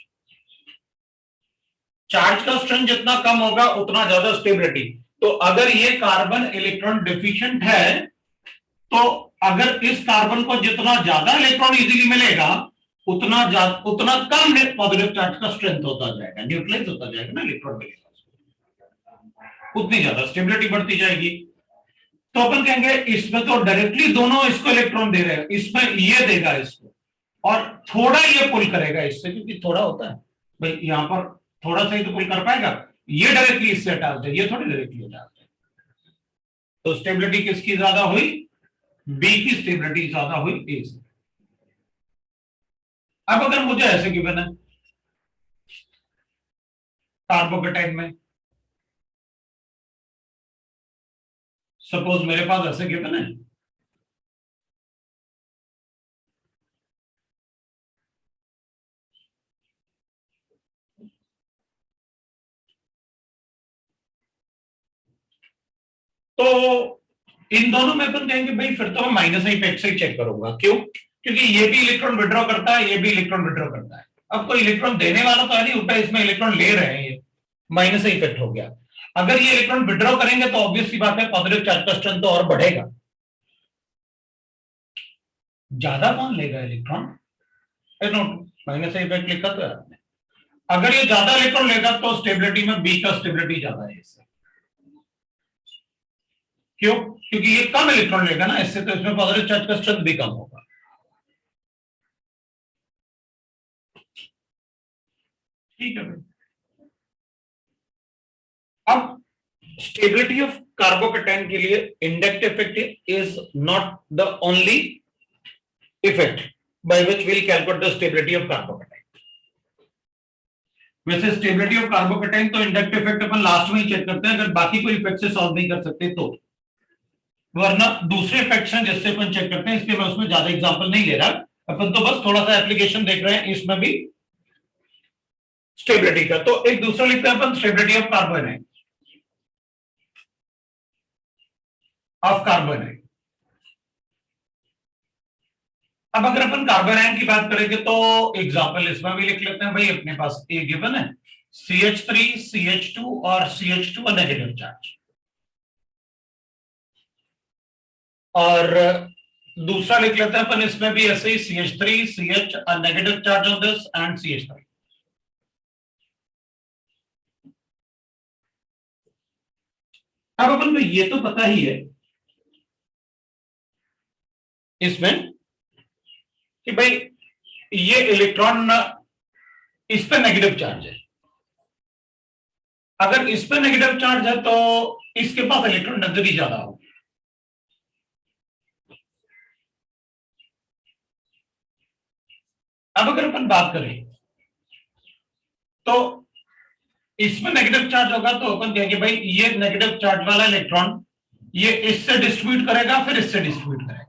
Charge का स्ट्रेंथ जितना कम होगा उतना ज्यादा स्टेबिलिटी। तो अगर ये कार्बन इलेक्ट्रॉन डिफिशिएंट है तो अगर इस कार्बन को जितना ज्यादा इलेक्ट्रॉन इजीली मिलेगा उतना कम पॉजिटिव चार्ज का स्ट्रेंथ होता जाएगा, न्यूट्रलाइज होता जाएगा ना इलेक्ट्रॉन मिलेगा, उतनी ज्यादा स्टेबिलिटी बढ़ती जाएगी। तो अपन कहेंगे इसमें तो डायरेक्टली दोनों इसको इलेक्ट्रॉन दे रहे हैं, इसमें ये देगा इसको और थोड़ा ये पुल करेगा इससे, क्योंकि थोड़ा होता है भाई यहां पर थोड़ा सा ही तो पुल कर पाएगा, ये डायरेक्टली इससे अटैच है, ये थोड़ी डायरेक्टली अटैच है। तो स्टेबिलिटी किसकी ज्यादा हुई, बी की स्टेबिलिटी ज्यादा हुई ए से। अब अगर मुझे ऐसे गिवन है कार्बोकेटाइन में, सपोज मेरे पास ऐसे गिवन है, तो इन दोनों में अपन कहेंगे भाई फिर तो मैं माइनस इफेक्ट से ही चेक करूंगा। क्यों? क्योंकि ये भी इलेक्ट्रॉन विड्रॉ करता है, ये भी इलेक्ट्रॉन विड्रॉ करता है। अब कोई इलेक्ट्रॉन देने वाला तो है नहीं, उल्टा इसमें इलेक्ट्रॉन ले रहे हैं, ये माइनस इफेक्ट हो गया। अगर ये इलेक्ट्रॉन विड्रॉ करेंगे तो ऑब्वियस सी बात है पॉजिटिव चार्ज का स्ट्रेंथ तो और बढ़ेगा। ज्यादा कौन लेगा इलेक्ट्रॉन, माइनस इफेक्ट लिखा तो है आपने। अगर ये ज्यादा इलेक्ट्रॉन लेगा तो स्टेबिलिटी में बी का स्टेबिलिटी ज्यादा है इससे। क्यों? क्योंकि ये कम इलेक्ट्रॉन लेगा ना इससे, तो इसमें पॉजिटिव चार्ज का स्ट्रेंथ भी कम होगा। ठीक है भाई। अब स्टेबिलिटी ऑफ कार्बोकेटाइन के लिए inductive effect is not the only effect by which we'll calculate the stability of carbocation. वैसे स्टेबिलिटी ऑफ कार्बोकेटाइन तो इंडक्टिव इफेक्ट अपन लास्ट में ही चेक करते हैं, अगर बाकी कोई इफेक्ट से सॉल्व नहीं कर सकते तो, वरना दूसरे इफेक्ट्स हैं जिससे अपन चेक करते हैं, इसलिए मैं उसमें ज्यादा एग्जांपल नहीं ले रहा। अपन तो बस थोड़ा सा एप्लीकेशन देख रहे हैं इसमें भी स्टेबिलिटी का। तो एक दूसरा लिखते हैं अपन, स्टेबिलिटी ऑफ कार्बोनेट, अब अगर अपन कार्बोनाइट की बात करेंगे तो एग्जांपल इसमें भी लिख लेते हैं भाई। अपने पास ए गिवन है, CH3, CH2 और CH2 नेगेटिव चार्ज, और दूसरा लिख लेते हैं अपन इसमें भी ऐसे ही CH3, CH negative charge on this and CH3। अब अपन को ये तो पता ही है इसमें कि भाई ये इलेक्ट्रॉन इस पे नेगेटिव चार्ज है, अगर इस पे नेगेटिव चार्ज है तो इसके पास इलेक्ट्रॉन डेंसिटी ज्यादा होगी। अब अगर अपन बात करें तो इसमें नेगेटिव चार्ज होगा तो अपन कहेंगे भाई ये नेगेटिव चार्ज वाला इलेक्ट्रॉन ये इससे डिस्ट्रीब्यूट करेगा फिर इससे डिस्ट्रीब्यूट करेगा,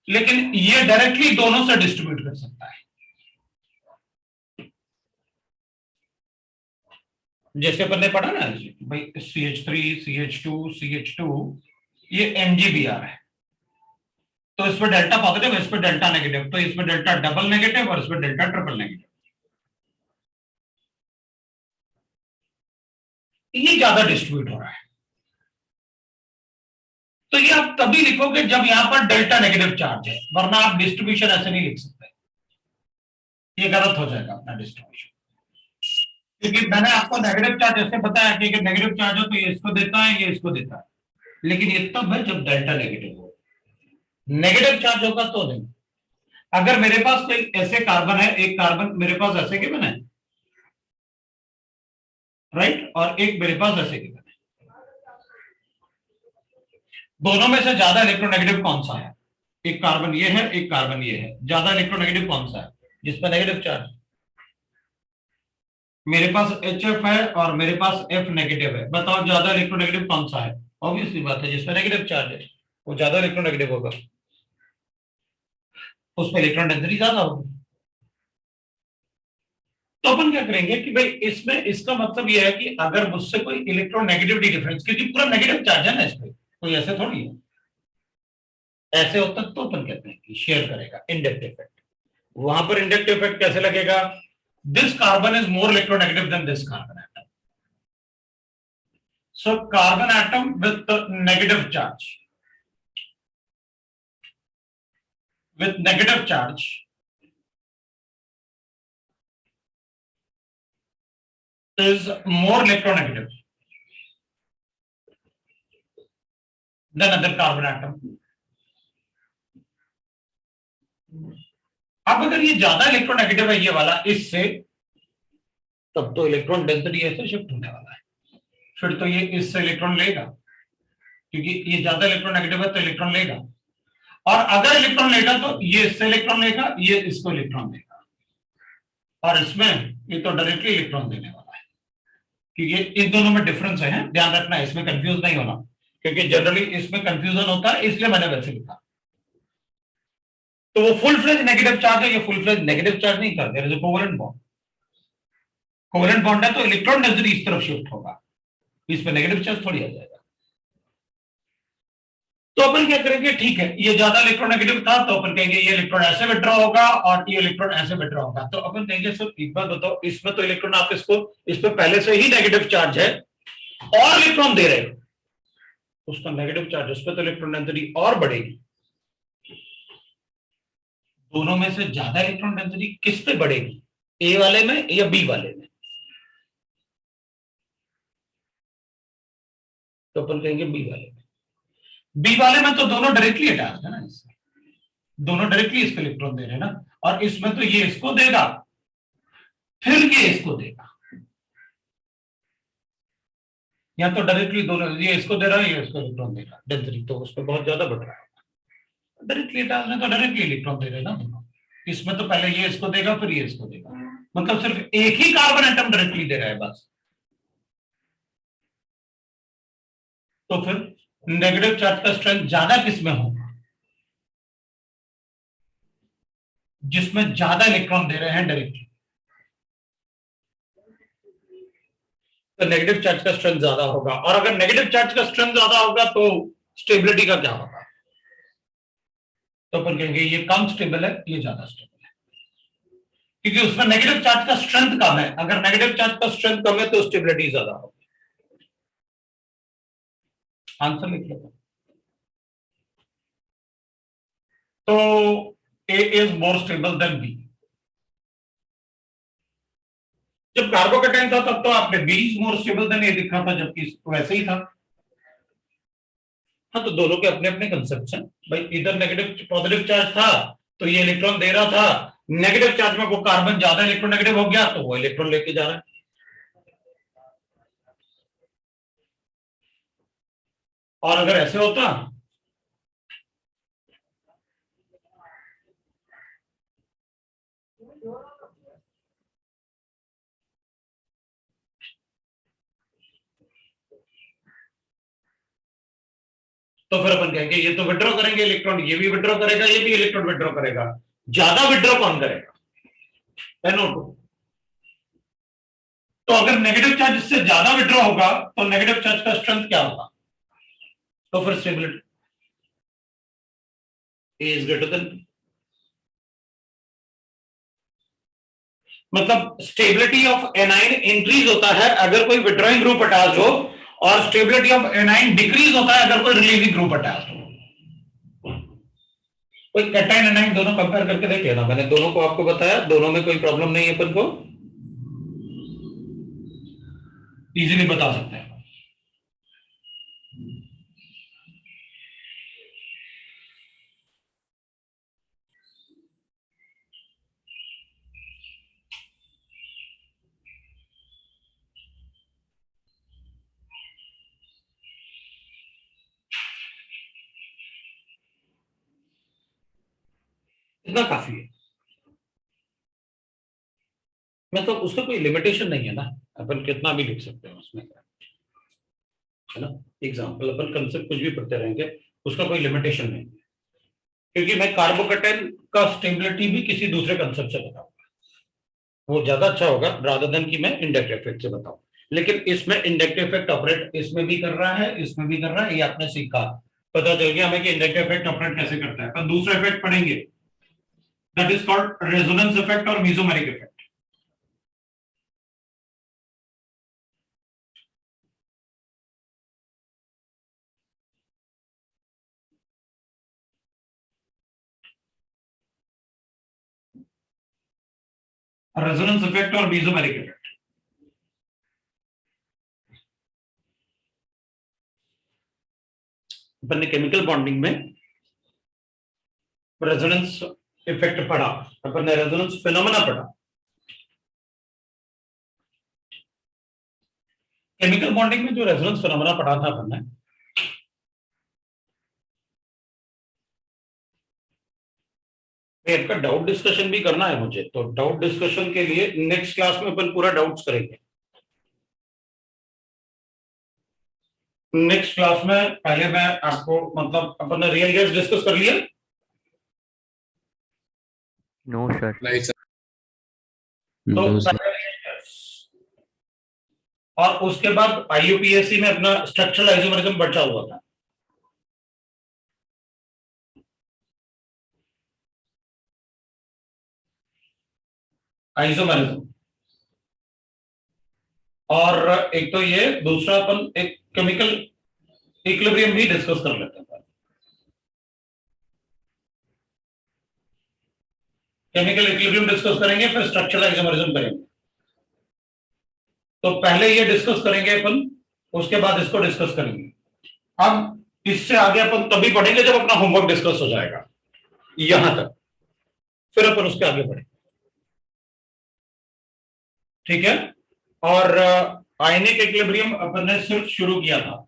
लेकिन ये डायरेक्टली दोनों से डिस्ट्रीब्यूट कर सकता है। जैसे अपन ने पढ़ा ना भाई CH3, CH2, CH2 ये MgBr है, तो इस पर डेल्टा पॉजिटिव, इस पर डेल्टा नेगेटिव, तो इसमें डेल्टा डबल नेगेटिव और इसमें डेल्टा ट्रिपल नेगेटिव, ये ज्यादा डिस्ट्रीब्यूट हो रहा है। तो ये आप तभी लिखोगे जब यहां पर डेल्टा नेगेटिव चार्ज है, वरना आप डिस्ट्रीब्यूशन ऐसे नहीं लिख सकते, ये गलत हो जाएगा अपना डिस्ट्रीब्यूशन। क्योंकि मैंने आपको नेगेटिव चार्ज ऐसे बताया कि नेगेटिव चार्ज हो तो ये इसको देता है, ये इसको देता है, लेकिन ये तब है जब डेल्टा नेगेटिव हो। नेगेटिव चार्ज होगा तो नहीं। अगर मेरे पास कोई ऐसे कार्बन है, एक कार्बन मेरे पास ऐसे गिवन है, राइट, और एक मेरे पास ऐसे गिवन है, दोनों में से ज्यादा इलेक्ट्रोनेगेटिव कौन सा है? एक कार्बन ये है, एक कार्बन ये है, ज्यादा इलेक्ट्रोनेगेटिव कौन सा है? जिस पर नेगेटिव चार्ज। मेरे पास HF है और मेरे पास F नेगेटिव है, बताओ ज्यादा इलेक्ट्रोनेगेटिव कौन सा है? ऑब्वियसली बात है जिस पर नेगेटिव चार्ज है वो ज्यादा इलेक्ट्रोनेगेटिव होगा, उस पर इलेक्ट्रॉन डेंसिटी ज्यादा होगी। तो अपन क्या करेंगे कि भाई इसमें इसका मतलब यह है कि अगर मुझसे कोई इलेक्ट्रोनेगेटिविटी डिफरेंस, क्योंकि पूरा नेगेटिव चार्ज है ना इस पे, कोई ऐसे थोड़ी है, ऐसे होता तो अपन कहते हैं कि शेयर करेगा इंडक्टिव इफेक्ट। वहां पर इंडक्टिव इफेक्ट कैसे लगेगा? This carbon is more electronegative than this carbon atom, so carbon atom with negative charge, is more electronegative than other carbon atom. अब अगर ये ज्यादा इलेक्ट्रोनेगेटिव है ये वाला इससे, तब तो इलेक्ट्रॉन डेंसिटी ऐसे शिफ्ट होने वाला है, फिर तो ये इससे इलेक्ट्रॉन लेगा, क्योंकि ये ज्यादा इलेक्ट्रोनेगेटिव है तो इलेक्ट्रॉन लेगा, और अगर इलेक्ट्रॉन लेगा तो ये इससे इलेक्ट्रॉन लेगा, ये इसको इलेक्ट्रॉन देगा, और इसमें ये तो डायरेक्टली इलेक्ट्रॉन देने वाला है, क्योंकि इन दोनों में डिफरेंस है, ध्यान रखना, इसमें कंफ्यूज नहीं होना, क्योंकि जनरली इसमें कंफ्यूजन होता है, इसलिए मैंने वैसे लिखा। तो वो फुल फ्लेज नेगेटिव चार्ज है, ये फुल फ्लेज नेगेटिव चार्ज नहीं कर, there is a covalent bond, covalent bond है तो इलेक्ट्रॉन डेंसिटी इस तरफ शिफ्ट होगा, इस पे नेगेटिव चार्ज थोड़ी आ जाएगा। तो अपन क्या करेंगे, ठीक है ये ज्यादा इलेक्ट्रोनेगेटिव था तो अपन कहेंगे ये इलेक्ट्रॉन ऐसे विड्रॉ होगा और ये इलेक्ट्रॉन ऐसे विड्रॉ होगा, तो अपन कहेंगे सर एक बात बताओ, इसमें तो इलेक्ट्रॉन आप इसको, इस पे पहले से ही नेगेटिव चार्ज है और इलेक्ट्रॉन दे रहे हो, उसका नेगेटिव चार्ज, उस पर तो इलेक्ट्रॉन डेंसिटी और बढ़ेगी। दोनों में से ज्यादा इलेक्ट्रॉन डेंसिटी किस पे बढ़ेगी, ए वाले में या बी वाले में? तो अपन कहेंगे बी वाले में। बी वाले में तो दोनों डायरेक्टली अटैच है ना, इससे दोनों डायरेक्टली इसको इलेक्ट्रॉन दे रहे हैं ना, और इसमें तो ये इसको देगा फिर ये इसको देगा, या तो डायरेक्टली दोनों, ये इसको दे रहा है ये इसको इलेक्ट्रॉन दे रहा है, डेंसिटी तो उस पर बहुत ज्यादा बढ़ रहा है। डायरेक्टली अटैच में तो डायरेक्टली इलेक्ट्रॉन दे रहे हैं ना दोनों, इसमें तो पहले ये इसको देगा फिर ये इसको देगा, मतलब सिर्फ एक ही कार्बन एटम डायरेक्टली दे रहा है बस। तो फिर नेगेटिव चार्ज का स्ट्रेंथ ज्यादा किसमें होगा? जिसमें ज्यादा इलेक्ट्रॉन दे रहे हैं डायरेक्टली, तो नेगेटिव चार्ज का स्ट्रेंथ ज्यादा होगा। और अगर नेगेटिव चार्ज का स्ट्रेंथ ज्यादा होगा तो स्टेबिलिटी का क्या होगा? तो अपन कहेंगे ये कम स्टेबल है, ये ज्यादा स्टेबल है, क्योंकि उसमें नेगेटिव चार्ज का स्ट्रेंथ कम है। अगर नेगेटिव चार्ज का स्ट्रेंथ कम है तो स्टेबिलिटी ज्यादा होगी। आंसर लिख लो। तो A is more stable then B। जब कार्बोकेटाइन था तब तो आपने B is more stable then A लिखा था, जबकि वैसे ही था। हाँ, तो दोनों के अपने अपने कंसेप्ट हैं भाई। इधर नेगेटिव पॉजिटिव चार्ज था तो ये इलेक्ट्रॉन दे रहा था, नेगेटिव चार्ज में वो कार्बन ज्यादा इलेक्ट्रोनेगेटिव हो गया तो वो इलेक्ट्रॉन लेके जा रहा है। और अगर ऐसे होता तो फिर अपन कहेंगे ये तो विड्रॉ करेंगे इलेक्ट्रॉन, ये भी विड्रॉ करेगा, ये भी इलेक्ट्रॉन विड्रॉ करेगा। ज्यादा विड्रॉ कौन करेगा? NO2। तो अगर नेगेटिव चार्ज इससे ज्यादा विड्रॉ होगा तो नेगेटिव चार्ज का स्ट्रेंथ क्या होगा? तो फिर stability A is greater than, मतलब स्टेबिलिटी ऑफ एनाइन इंक्रीज होता है अगर कोई विड्रॉइंग ग्रुप अटैच हो, और स्टेबिलिटी ऑफ एनाइन डिक्रीज होता है अगर कोई रिलीजिंग ग्रुप अटैच हो। कोई कैटाइन एनाइन दोनों कंपेयर करके देखे ना, मैंने दोनों को आपको बताया, दोनों में कोई प्रॉब्लम नहीं है, अपन को इजीली बता सकते हैं। इतना काफी है, मतलब उसका कोई लिमिटेशन नहीं है ना, अपन कितना भी लिख सकते हैं उसमें, है ना। एग्जाम्पल अपन कंसेप्ट कुछ भी पढ़ते रहेंगे, उसका कोई लिमिटेशन नहीं है, क्योंकि मैं कार्बोकेटाइन का स्टेबिलिटी भी किसी दूसरे कंसेप्ट से बताऊंगा, वो ज्यादा अच्छा होगा रादर देन कि मैं इंडक्टिव इफेक्ट से बताऊं। लेकिन इसमें इंडक्टिव इफेक्ट ऑपरेट इसमें भी कर रहा है, इसमें भी कर रहा है, ये आपने सीखा, पता चल गया हमें कि इंडक्टिव इफेक्ट ऑपरेट कैसे करता है। पर दूसरा इफेक्ट पढ़ेंगे, that is called resonance effect और मेसोमेरिक इफेक्ट। रेजोनेंस इफेक्ट और मेसोमेरिक इफेक्ट। अपन ने केमिकल बॉन्डिंग में रेजोनेंस इफेक्ट पढ़ा, अपन ने रेजोनेंस फिनोमेना पढ़ा। केमिकल बॉन्डिंग में जो रेजोनेंस फिनोमेना पढ़ा था अपन ने, इसका डाउट डिस्कशन भी करना है मुझे, तो डाउट डिस्कशन के लिए नेक्स्ट क्लास में अपन पूरा डाउट्स करेंगे। नेक्स्ट क्लास में पहले मैं आपको, मतलब अपन ने रियल गैस डिस्कस कर लिया? No sir. नहीं सर। तो No, sir. और उसके बाद IUPAC में अपना स्ट्रक्चरल आइसोमेरिज्म बचा हुआ था। आइसोमेरिज्म, और एक तो ये, दूसरा अपन एक केमिकल इक्विलिब्रियम भी डिस्कस कर लेते हैं। केमिकल इक्विलिब्रियम डिस्कस करेंगे, फिर स्ट्रक्चरल आइसोमेरिज्म करेंगे। तो पहले ये डिस्कस करेंगे अपन, उसके बाद इसको डिस्कस करेंगे। अब इससे आगे अपन तभी पढ़ेंगे जब अपना होमवर्क डिस्कस हो जाएगा यहां तक, फिर अपन उसके आगे बढ़ेंगे, ठीक है। और आयनिक इक्विलिब्रियम अपन ने सिर्फ शुरू किया था।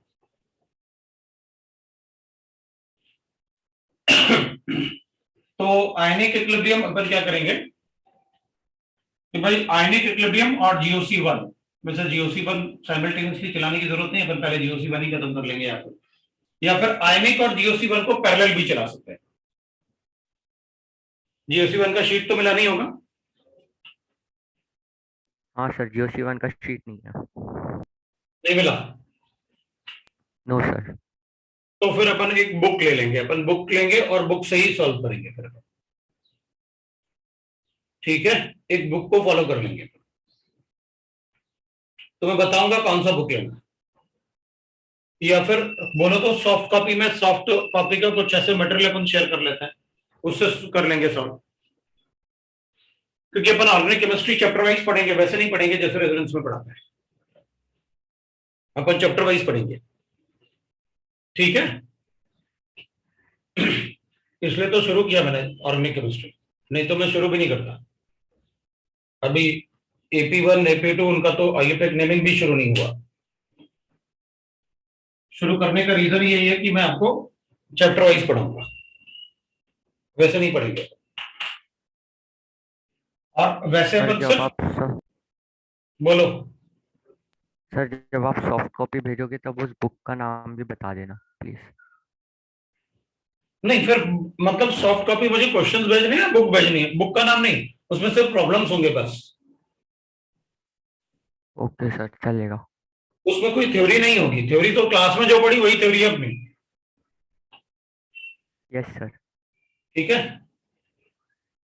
तो आयनिक इक्विलिब्रियम अपन क्या करेंगे कि भाई आयनिक इक्विलिब्रियम और GOC1, वैसे GOC1 साइमल्टेनियसली चलाने की जरूरत नहीं है, अपन पहले GOC1 ही खत्म कर लेंगे, या फिर आयनिक और GOC1 को पैरेलल भी चला सकते हैं। GOC1 का शीट तो मिला नहीं होगा? हाँ सर, GOC1 का शीट नहीं है। नहीं मिला? No sir. तो फिर अपन एक बुक ले लेंगे, अपन बुक लेंगे और बुक से ही सॉल्व करेंगे फिर अपन। ठीक है, एक बुक को फॉलो कर लेंगे। तो मैं बताऊंगा कौन सा बुक लेना, या फिर बोलो तो सॉफ्ट कॉपी में, सॉफ्ट कॉपी का कुछ ऐसे मटेरियल अपन शेयर कर लेते हैं, उससे कर लेंगे सॉल्व। क्योंकि अपन ऑर्गेनिक केमिस्ट्री चैप्टर वाइज पढ़ेंगे, वैसे नहीं पढ़ेंगे जैसे रेजोनेंस में पढ़ाते हैं, अपन चैप्टर वाइज पढ़ेंगे। ठीक है, इसलिए तो शुरू किया मैंने ऑर्गेनिक केमिस्ट्री, नहीं तो मैं शुरू भी नहीं करता। अभी AP1 AP2 उनका तो आईयूपैक नेमिंग भी शुरू नहीं हुआ। शुरू करने का रीजन यही है कि मैं आपको चैप्टर वाइज पढ़ाऊंगा, वैसे नहीं पढ़ेंगे। और वैसे सर अपन जब सिर्फ आप बोलो। सर जब आप सॉफ्ट कॉपी भेजोगे तब उस बुक का नाम भी बता देना प्लीज। नहीं फिर मतलब सॉफ्ट कॉपी मुझे क्वेश्चंस भेजने हैं, बुक भेजनी है, बुक का नाम नहीं, उसमें सिर्फ प्रॉब्लम्स होंगे बस। ओके सर, चलेगा। उसमें कोई थ्योरी नहीं होगी, थ्योरी तो क्लास में जो पढ़ी वही थ्योरी है अपनी। Yes sir. ठीक है,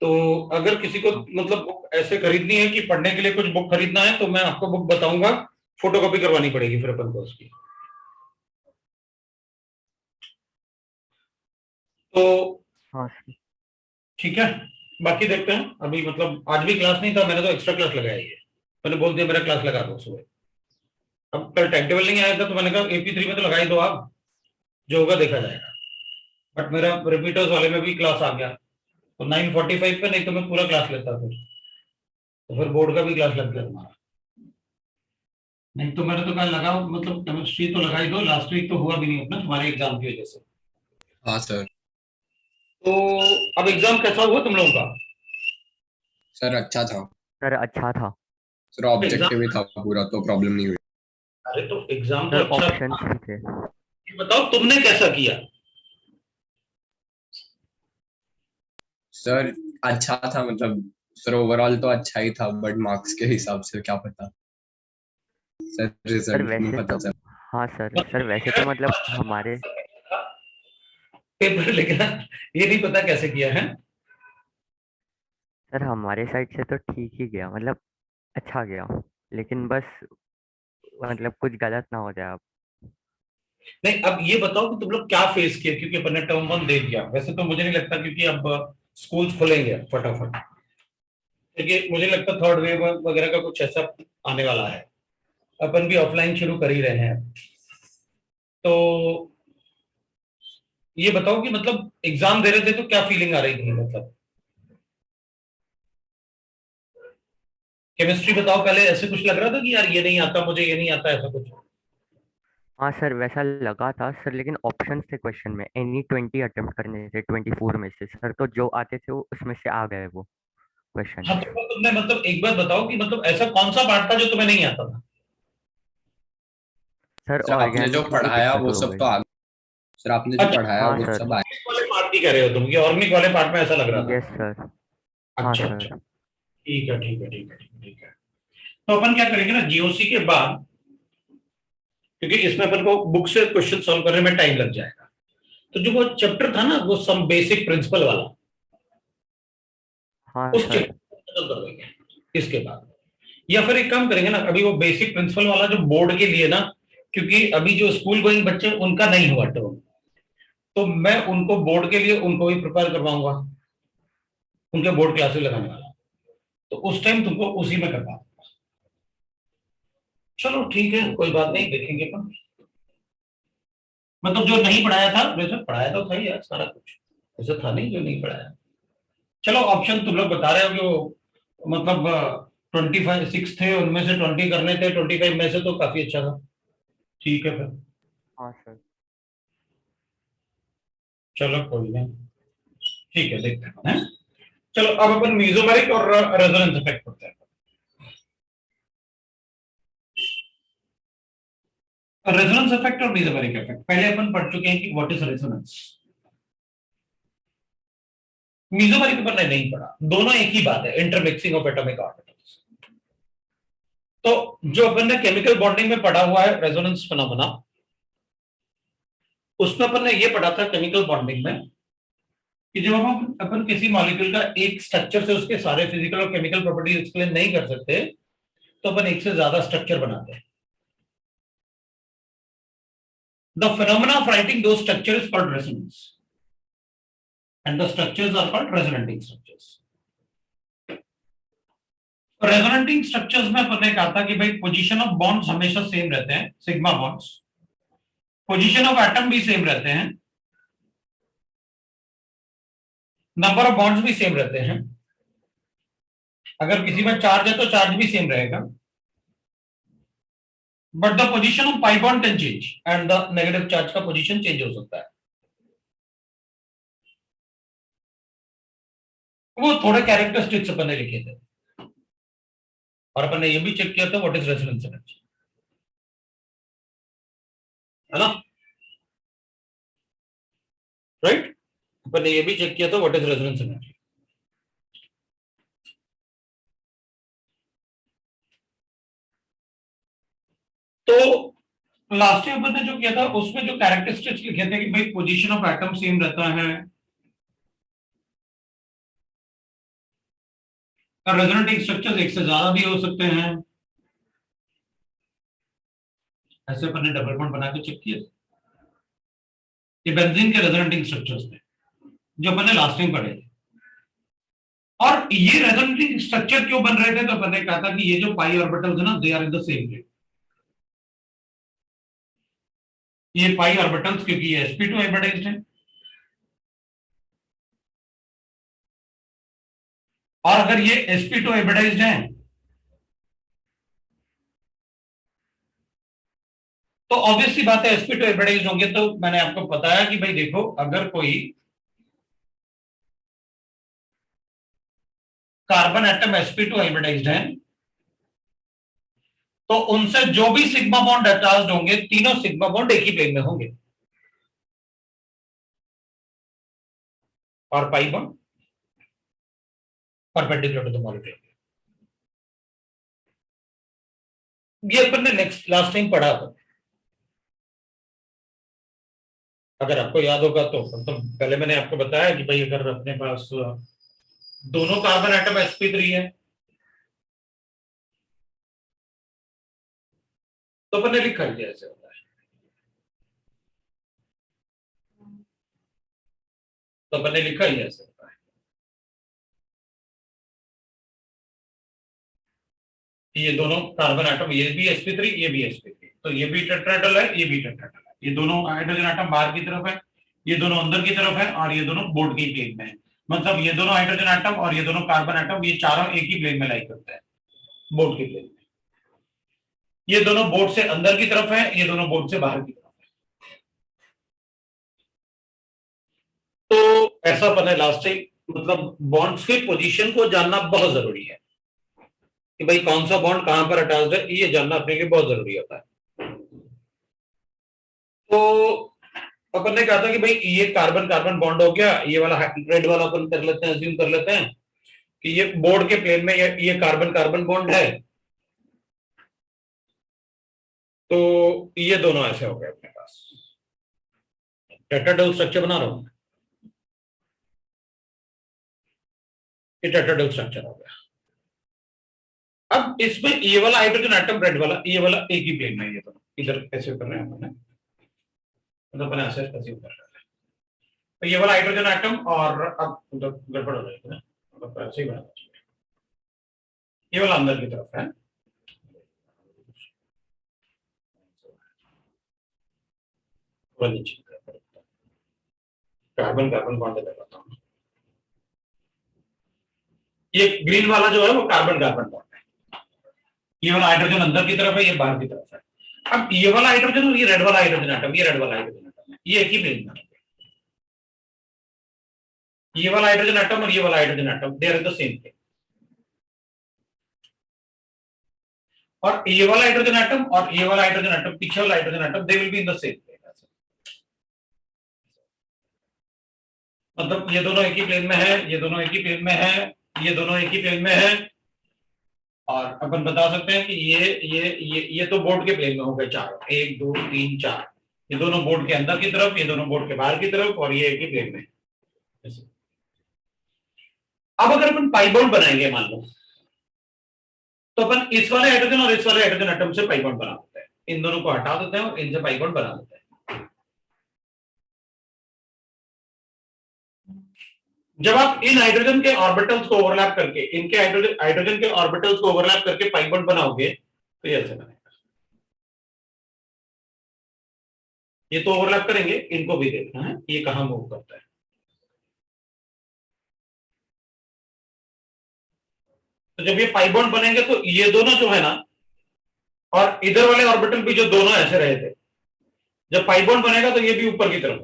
तो अगर किसी को हाँ मतलब बुक ऐसे खरीदनी है कि पढ़ने के लिए कुछ बुक खरीदना है, तो मैं आपको बुक बताऊंगा, फोटोकॉपी करवानी पड़ेगी फिर अपन को उसकी। तो हाँ सर। ठीक है, बाकी देखते हैं। अभी मतलब आज भी क्लास नहीं था, मैंने तो एक्स्ट्रा क्लास लगाई है, मैंने बोल दिया मेरा क्लास लगा दो सुबह। अब कल टाइम टेबल नहीं आया था, तो मैंने कहा AP3 में तो लगा ही दो आप, जो होगा देखा जाएगा। बट मेरा रिपीटर्स वाले में भी क्लास आ गया, तो 9:45 पे, नहीं तो मैं पूरा क्लास लेता फिर, तो फिर बोर्ड का भी क्लास लग गया तुम्हारा। नहीं तो मैंने तो कल लगा, मतलब केमिस्ट्री तो लगा ही दो, लास्ट वीक तो हुआ भी नहीं अपना तुम्हारे एग्जाम की वजह से। हाँ सर। तो अब एग्जाम कैसा हुआ तुम लोगों का? सर अच्छा था। सर अच्छा था। सर ऑब्जेक्टिव ही एग्जाम, था पूरा, तो प्रॉब्लम नहीं हुई। अरे तो एग्जाम तो सर अच्छा ऑप्शंस था, भी थे। ये बताओ तुमने कैसा किया? सर अच्छा था मतलब, सर ओवरऑल तो अच्छा ही था, बट मार्क्स के हिसाब से क्या पता। सर सर रिजल्ट में वैसे पता तो चला। हाँ सर वैसे तो मतलब हमारे पेपर लिखना, ये नहीं पता कैसे किया है। सर हमारे साइड से तो ठीक ही गया, मतलब अच्छा गया, लेकिन बस मतलब कुछ गलत ना हो जाए अब। नहीं अब ये बताओ कि तुम लोग क्या फेस किए, क्योंकि अपन ने टर्म 1 दे दिया, वैसे तो मुझे नहीं लगता, क्योंकि अब स्कूल्स खुलेंगे फटाफट, क्योंकि मुझे लगता है थर्ड वेव वगैरह का कुछ ऐसा आने वाला है। अपन भी ऑफलाइन शुरू कर ही रहे हैं। तो ये बताओ कि मतलब एग्जाम दे रहे थे तो क्या फीलिंग आ रही थी, मतलब केमिस्ट्री बताओ, पहले ऐसे कुछ लग रहा था कि यार ये नहीं आता मुझे, ये नहीं आता, ऐसा कुछ? हाँ सर वैसा लगा था सर, लेकिन ऑप्शंस थे क्वेश्चन में, एनी 20 अटेम्प्ट करने थे 24 में से सर, तो जो आते थे वो उसमें से आ गए वो हाँ क्वेश्चन। तो तुमने मतलब एक बार बताओ कि मतलब ऐसा कौन सा पार्ट था जो तुम्हें नहीं आता था? सर सर आपने जो ऑर्गेनिक में ही पढ़ाया दिक्कत वो हो सब गई। तो आ सर आपने जो अच्छा, पढ़ाया हाँ वो सर। सब आया। ऑर्गेनिक वाले पार्ट की कह रहे हो तुम, कि ऑर्गेनिक वाले पार्ट में ऐसा लग रहा था? Yes sir. हाँ अच्छा अच्छा, सर। ठीक है ठीक है ठीक है ठीक है ठीक है। तो अपन क्या करेंगे ना, GOC के बाद, क्योंकि इसमें अपन को बुक से क्वेश्चन सॉल्व करने में टाइम लग जाएगा, तो जो वो चैप्टर था ना, वो सम बेसिक प्रिंसिपल वाला, हाँ उस सर। चैप्टर को खत्म कर देंगे इसके बाद। या फिर एक काम करेंगे ना, अभी वो बेसिक प्रिंसिपल वाला जो बोर्ड के लिए ना, क्योंकि अभी जो स्कूल गोइंग बच्चे उनका नहीं हुआ टर्म, तो मैं उनको बोर्ड के लिए उनको भी प्रिपेयर करवाऊंगा, उनके बोर्ड क्लासेस लगाने वाला, तो उस टाइम तुमको उसी में करवा। चलो ठीक है, कोई बात नहीं, देखेंगे अपन। मतलब जो नहीं पढ़ाया था, वैसे पढ़ाया तो था ही यार सारा कुछ, ऐसा था नहीं जो नहीं पढ़ाया। चलो ऑप्शन तुम लोग बता रहे हो जो मतलब 25 6 थे, उनमें से 20 करने थे, 25 में से, तो काफी अच्छा था। ठीक है फिर, हाँ सर। चलो कोई नहीं, ठीक है देखते हैं। चलो अब अपन मीजोमेरिक और रेजोनेंस इफेक्ट करते हैं। रेजोनेंस इफेक्ट और मीजोमेरिक इफेक्ट पहले अपन पढ़ चुके हैं कि व्हाट इज रेजोनेंस। मीजोमेरी पेपर ने नहीं पढ़ा, दोनों एक ही बात है, इंटरमिक्सिंग ऑफ एटॉमिक ऑर्बिटल्स। तो जो अपन ने केमिकल बॉन्डिंग में पढ़ा हुआ है रेजोनेंस फिनोमेना, उसमें अपन ने ये पढ़ा था केमिकल बॉन्डिंग में कि जब हम अपन किसी मॉलिक्यूल का एक स्ट्रक्चर से उसके सारे फिजिकल और केमिकल प्रॉपर्टीज एक्सप्लेन नहीं कर सकते, तो अपन एक से ज्यादा स्ट्रक्चर बनाते हैं। The phenomena of writing those structures is called resonance, and the structures are called resonating structures. Resonating structures में अपन ने कहा था कि भाई पोजीशन ऑफ बॉन्ड्स हमेशा सेम रहते हैं, sigma bonds, position of atom भी सेम रहते हैं, नंबर ऑफ बॉन्ड्स भी सेम रहते हैं। अगर किसी में चार्ज है तो चार्ज भी सेम रहेगा, but the position of pi bond can change and the negative charge का पोजीशन चेंज हो सकता है। वो थोड़े कैरेक्टरिस्टिक्स अपन ने लिखे थे और अपन ने ये भी चेक किया था व्हाट इज रेजोनेंस एनर्जी, है ना, राइट? अपन ने ये भी चेक किया था व्हाट इज रेजोनेंस एनर्जी। तो लास्ट ईयर अपन ने जो किया था उसमें जो कैरेक्टरिस्टिक्स लिखे थे कि भाई पोजीशन ऑफ एटम सेम रहता है, रेजोनेटिंग स्ट्रक्चर्स एक से ज्यादा भी हो सकते हैं, ऐसे अपन ने डबल बॉन्ड बना के चेक किया। ये बेंजीन के रेजोनेटिंग स्ट्रक्चर्स थे जो अपन ने लास्ट टाइम पढ़े थे। और ये रेजोनेटिंग स्ट्रक्चर क्यों बन रहे थे, तो अपन ने कहा था कि ये जो पाई ऑर्बिटल्स है ना, they are in the same plane. ये पाई ऑर्बिटल्स क्योंकि ये sp2 हाइब्रिडाइज्ड है, और अगर ये sp2 हाइब्रिडाइज्ड है तो ऑब्वियसली बात है sp2 हाइब्रिडाइज्ड होंगे। तो मैंने आपको बताया कि भाई देखो, अगर कोई कार्बन एटम sp2 हाइब्रिडाइज्ड है तो उनसे जो भी सिग्मा बॉन्ड अटैच्ड होंगे, तीनों सिग्मा बॉन्ड एक ही प्लेन में होंगे, और pi bond perpendicular to the molecule. ये अपन ने लास्ट टाइम पढ़ा था, अगर आपको याद होगा तो पहले मैंने आपको बताया कि भाई अगर अपने पास दोनों कार्बन एटम sp3 है तो अपन ने लिखा लिया ऐसे होता है, तो अपन ने लिखा ही ऐसे होता है। ये दोनों कार्बन एटम, ये भी sp3 ये भी sp3, तो ये भी टेट्राहेड्रल है, ये भी टेट्राहेड्रल है। ये दोनों हाइड्रोजन एटम बाहर की तरफ है, ये दोनों अंदर की तरफ है, और ये दोनों बोर्ड के प्लेन में है। मतलब ये दोनों हाइड्रोजन एटम और ये दोनों कार्बन एटम, ये चारों एक ही प्लेन में लाई करते हैं, बोर्ड के प्लेन में। ये दोनों बोर्ड से अंदर की तरफ है, ये दोनों बोर्ड से बाहर की तरफ है। तो ऐसा बने लास्ट टाइम, मतलब बॉन्ड्स की पोजीशन को जानना बहुत जरूरी है कि भाई कौन सा बॉन्ड कहां पर अटैच्ड है, ये जानना अपने लिए बहुत जरूरी होता है। तो अपन ने कहा था कि भाई ये कार्बन कार्बन बॉन्ड हो गया, ये वाला रेड वाला अपन कर लेते हैं, अज्यूम कर लेते हैं कि ये बोर्ड के प्लेन में ये कार्बन कार्बन बॉन्ड है, तो ये दोनों ऐसे हो गए अपने पास, टेट्राहेड्रल स्ट्रक्चर बना रहा हूं, ये टेट्राहेड्रल स्ट्रक्चर हो गया। अब इसमें ये वाला हाइड्रोजन एटम रेड वाला, ये वाला एक ही प्लेन में, ये दोनों इधर कैसे कर रहे हैं अपने, मतलब अपने ऐसे कैसे कर रहे हैं। तो ये वाला हाइड्रोजन एटम, और अब उधर गड़बड़ हो जाएगी ना, मतलब ऐसे ही बनाना चाहिए। ये वाला अंदर की तरफ है, कार्बन कार्बन बॉन्ड लगाता हूं। ये ग्रीन वाला जो है वो कार्बन कार्बन बॉन्ड है, ये वाला हाइड्रोजन अंदर की तरफ है, ये बाहर की तरफ है। अब ये वाला हाइड्रोजन और ये रेड वाला हाइड्रोजन एटम, ये रेड वाला हाइड्रोजन एटम है, ये एक ही प्लेन में, ये वाला हाइड्रोजन एटम और ये वाला hydrogen atom, they are in the same plane. और ये वाला हाइड्रोजन एटम और ये वाला हाइड्रोजन एटम, पीछे वाला hydrogen atom, they will be in the same plane. मतलब ये दोनों एक ही प्लेन में है, ये दोनों एक ही प्लेन में है, ये दोनों एक ही प्लेन में है, और अपन बता सकते हैं कि ये तो बोर्ड के प्लेन में हो गए चार, 1 2 3 4, ये दोनों बोर्ड के अंदर की तरफ, ये दोनों बोर्ड के बाहर की तरफ, और ये एक ही प्लेन में। अब अगर अपन पाई बॉन्ड बनाएंगे मान लो, तो अपन इस वाले हाइड्रोजन और इस वाले हाइड्रोजन एटम से पाई बॉन्ड बना देते हैं, इन दोनों को हटा देते हैं और इनसे पाई बॉन्ड बना देते हैं। जब आप इन हाइड्रोजन के ऑर्बिटल्स को ओवरलैप करके, इनके हाइड्रोजन के ऑर्बिटल्स को ओवरलैप करके पाई बॉन्ड बनाओगे तो ये ऐसे बनेगा। ये तो ओवरलैप करेंगे, इनको भी देखना है ये कहां मूव करता है। तो जब ये पाई बॉन्ड बनेंगे तो ये दोनों जो है ना, और इधर वाले ऑर्बिटल भी जो दोनों ऐसे रहे थे, जब पाई बॉन्ड बनेगा तो ये भी ऊपर की तरफ,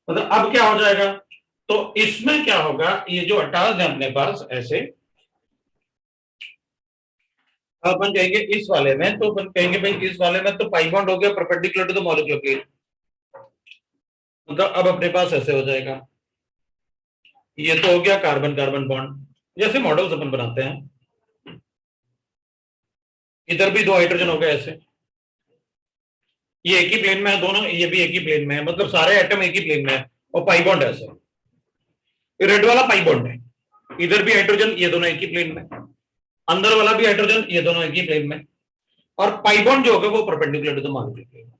मतलब अब क्या हो जाएगा, तो इसमें क्या होगा, ये जो अटाज है अपने पास ऐसे, अपन कहेंगे इस वाले में, तो अपन कहेंगे भाई इस वाले में तो पाई बॉन्ड हो गया perpendicular to the molecular plane, मतलब अब अपने पास ऐसे हो जाएगा, ये तो हो गया कार्बन कार्बन बॉन्ड, जैसे मॉडल्स अपन बनाते हैं। इधर भी 2 हाइड्रोजन हो गए ऐसे, ये एक ही प्लेन में है दोनों, ये भी एक ही प्लेन में है, मतलब सारे एटम एक ही प्लेन में है, और पाई बॉन्ड है ऐसे, रेड वाला पाई बॉन्ड है, इधर भी हाइड्रोजन, ये दोनों एक ही प्लेन में, अंदर वाला भी हाइड्रोजन, ये दोनों एक ही प्लेन में, और पाई बॉन्ड जो होगा वो perpendicular to the molecular plane.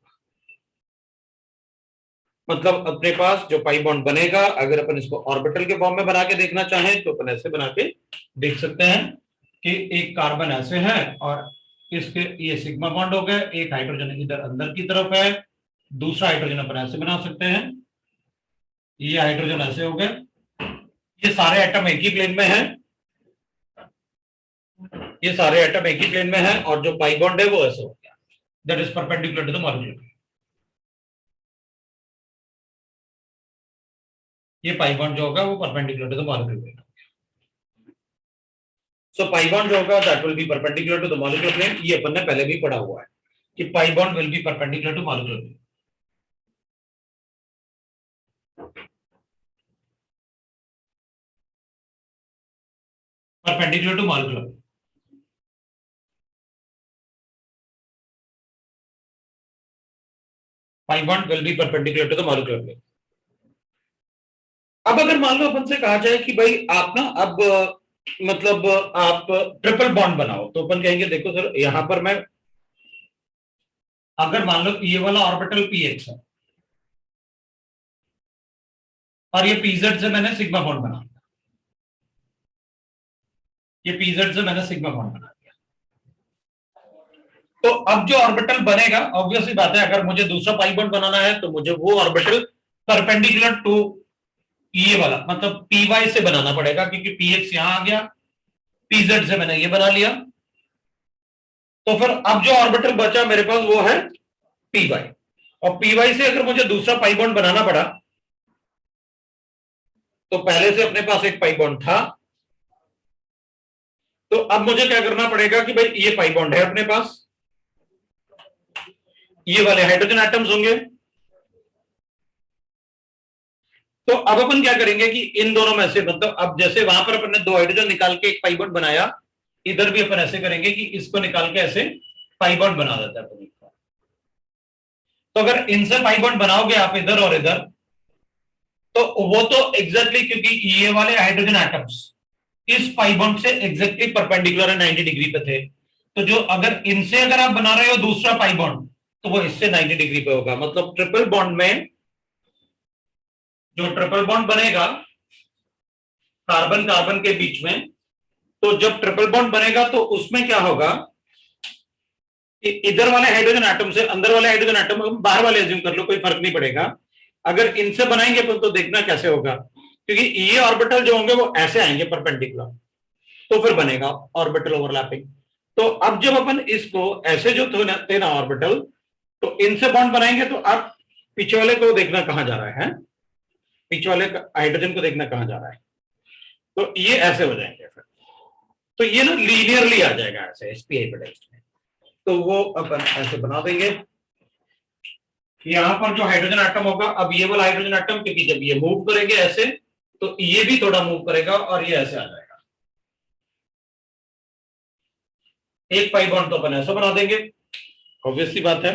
मतलब अपने पास जो पाई बॉन्ड बनेगा, अगर अपन इसको ऑर्बिटल के फॉर्म में बना के देखना चाहें तो अपन ऐसे बना के देख सकते हैं कि एक कार्बन ऐसे है और इसके ये सिग्मा बॉन्ड हो गए, एक हाइड्रोजन इधर अंदर की तरफ है, दूसरा हाइड्रोजन अपन ऐसे बना सकते हैं, ये हाइड्रोजन ऐसे हो गए, ये सारे एटम एक ही प्लेन में है, ये सारे एटम एक ही प्लेन में है, और जो पाई बॉन्ड है वो ऐसे हो गया, that is perpendicular to the molecular. ये पाई बॉन्ड जो होगा वो perpendicular to the molecular. So pi bond जो होगा that will be perpendicular to the molecular plane, ये अपन ने पहले भी पढ़ा हुआ है कि pi bond will be perpendicular to molecular plane. Perpendicular to molecular plane, pi bond will be perpendicular to the molecular plane. अब अगर मान लो अपन से कहा जाए कि भाई आप ना अब मतलब आप ट्रिपल बॉन्ड बनाओ, तो अपन कहेंगे देखो सर यहां पर मैं, अगर मान लो ये वाला ऑर्बिटल px है और ये pz से मैंने सिग्मा बॉन्ड बना दिया, ये pz से मैंने सिग्मा बॉन्ड बना दिया, तो अब जो ऑर्बिटल बनेगा ऑब्वियसली बात है, अगर मुझे दूसरा पाई बॉन्ड बनाना है तो मुझे वो ऑर्बिटल परपेंडिकुलर टू ये वाला मतलब py से बनाना पड़ेगा, क्योंकि px यहां आ गया, pz से मैंने ये बना लिया, तो फिर अब जो ऑर्बिटल बचा मेरे पास वो है py, और py से अगर मुझे दूसरा पाई बॉन्ड बनाना पड़ा, तो पहले से अपने पास एक पाई बॉन्ड था, तो अब मुझे क्या करना पड़ेगा कि भाई ये पाई बॉन्ड है अपने पास, ये वाले हाइड्रोजन एटम्स होंगे, तो अब अपन क्या करेंगे कि इन दोनों में से, मतलब अब जैसे वहां पर अपन ने 2 हाइड्रोजन निकाल के एक पाई बॉन्ड बनाया, इधर भी अपन ऐसे करेंगे कि इसको निकाल के ऐसे पाई बॉन्ड बना देता है अपन। तो अगर इनसे पाई बॉन्ड बनाओगे आप इधर और इधर, तो वो तो एग्जैक्टली क्योंकि ये वाले हाइड्रोजन एटम्स इस पाई बॉन्ड से एग्जैक्टली परपेंडिकुलर 90 डिग्री पे थे, तो जो अगर इनसे अगर आप बना रहे हो दूसरा पाई बॉन्ड तो वो इससे 90 डिग्री पे होगा। मतलब ट्रिपल बॉन्ड में जो ट्रिपल बॉन्ड बनेगा कार्बन कार्बन के बीच में, तो जब ट्रिपल बॉन्ड बनेगा तो उसमें क्या होगा कि इधर वाले हाइड्रोजन एटम से अंदर वाले हाइड्रोजन एटम, बाहर वाले एज्यूम कर लो कोई फर्क नहीं पड़ेगा, अगर इनसे बनाएंगे तो देखना कैसे होगा, क्योंकि ये ऑर्बिटल जो होंगे वो ऐसे आएंगे परपेंडिकुलर, तो फिर बनेगा ऑर्बिटल ओवरलैपिंग। तो अब जब अपन इसको ऐसे जो थे ना ऑर्बिटल, तो इनसे बॉन्ड बनाएंगे तो आप पीछे वाले को देखना कहां जा रहा है, पीछे वाले हाइड्रोजन को देखना कहां जा रहा है, तो ये ऐसे हो जाएंगे फिर, तो ये ना लीनियरली आ जाएगा ऐसे sp हाइब्रिडाइज्ड में, तो वो अपन ऐसे बना देंगे, यहाँ पर जो हाइड्रोजन एटम होगा, अब ये वाला हाइड्रोजन एटम, क्योंकि जब ये मूव करेंगे ऐसे तो ये भी थोड़ा मूव करेगा और ये ऐसे आ जाएगा। एक पाई बॉन्ड तो अपन ऐसा बना देंगे, ऑब्वियस सी बात है।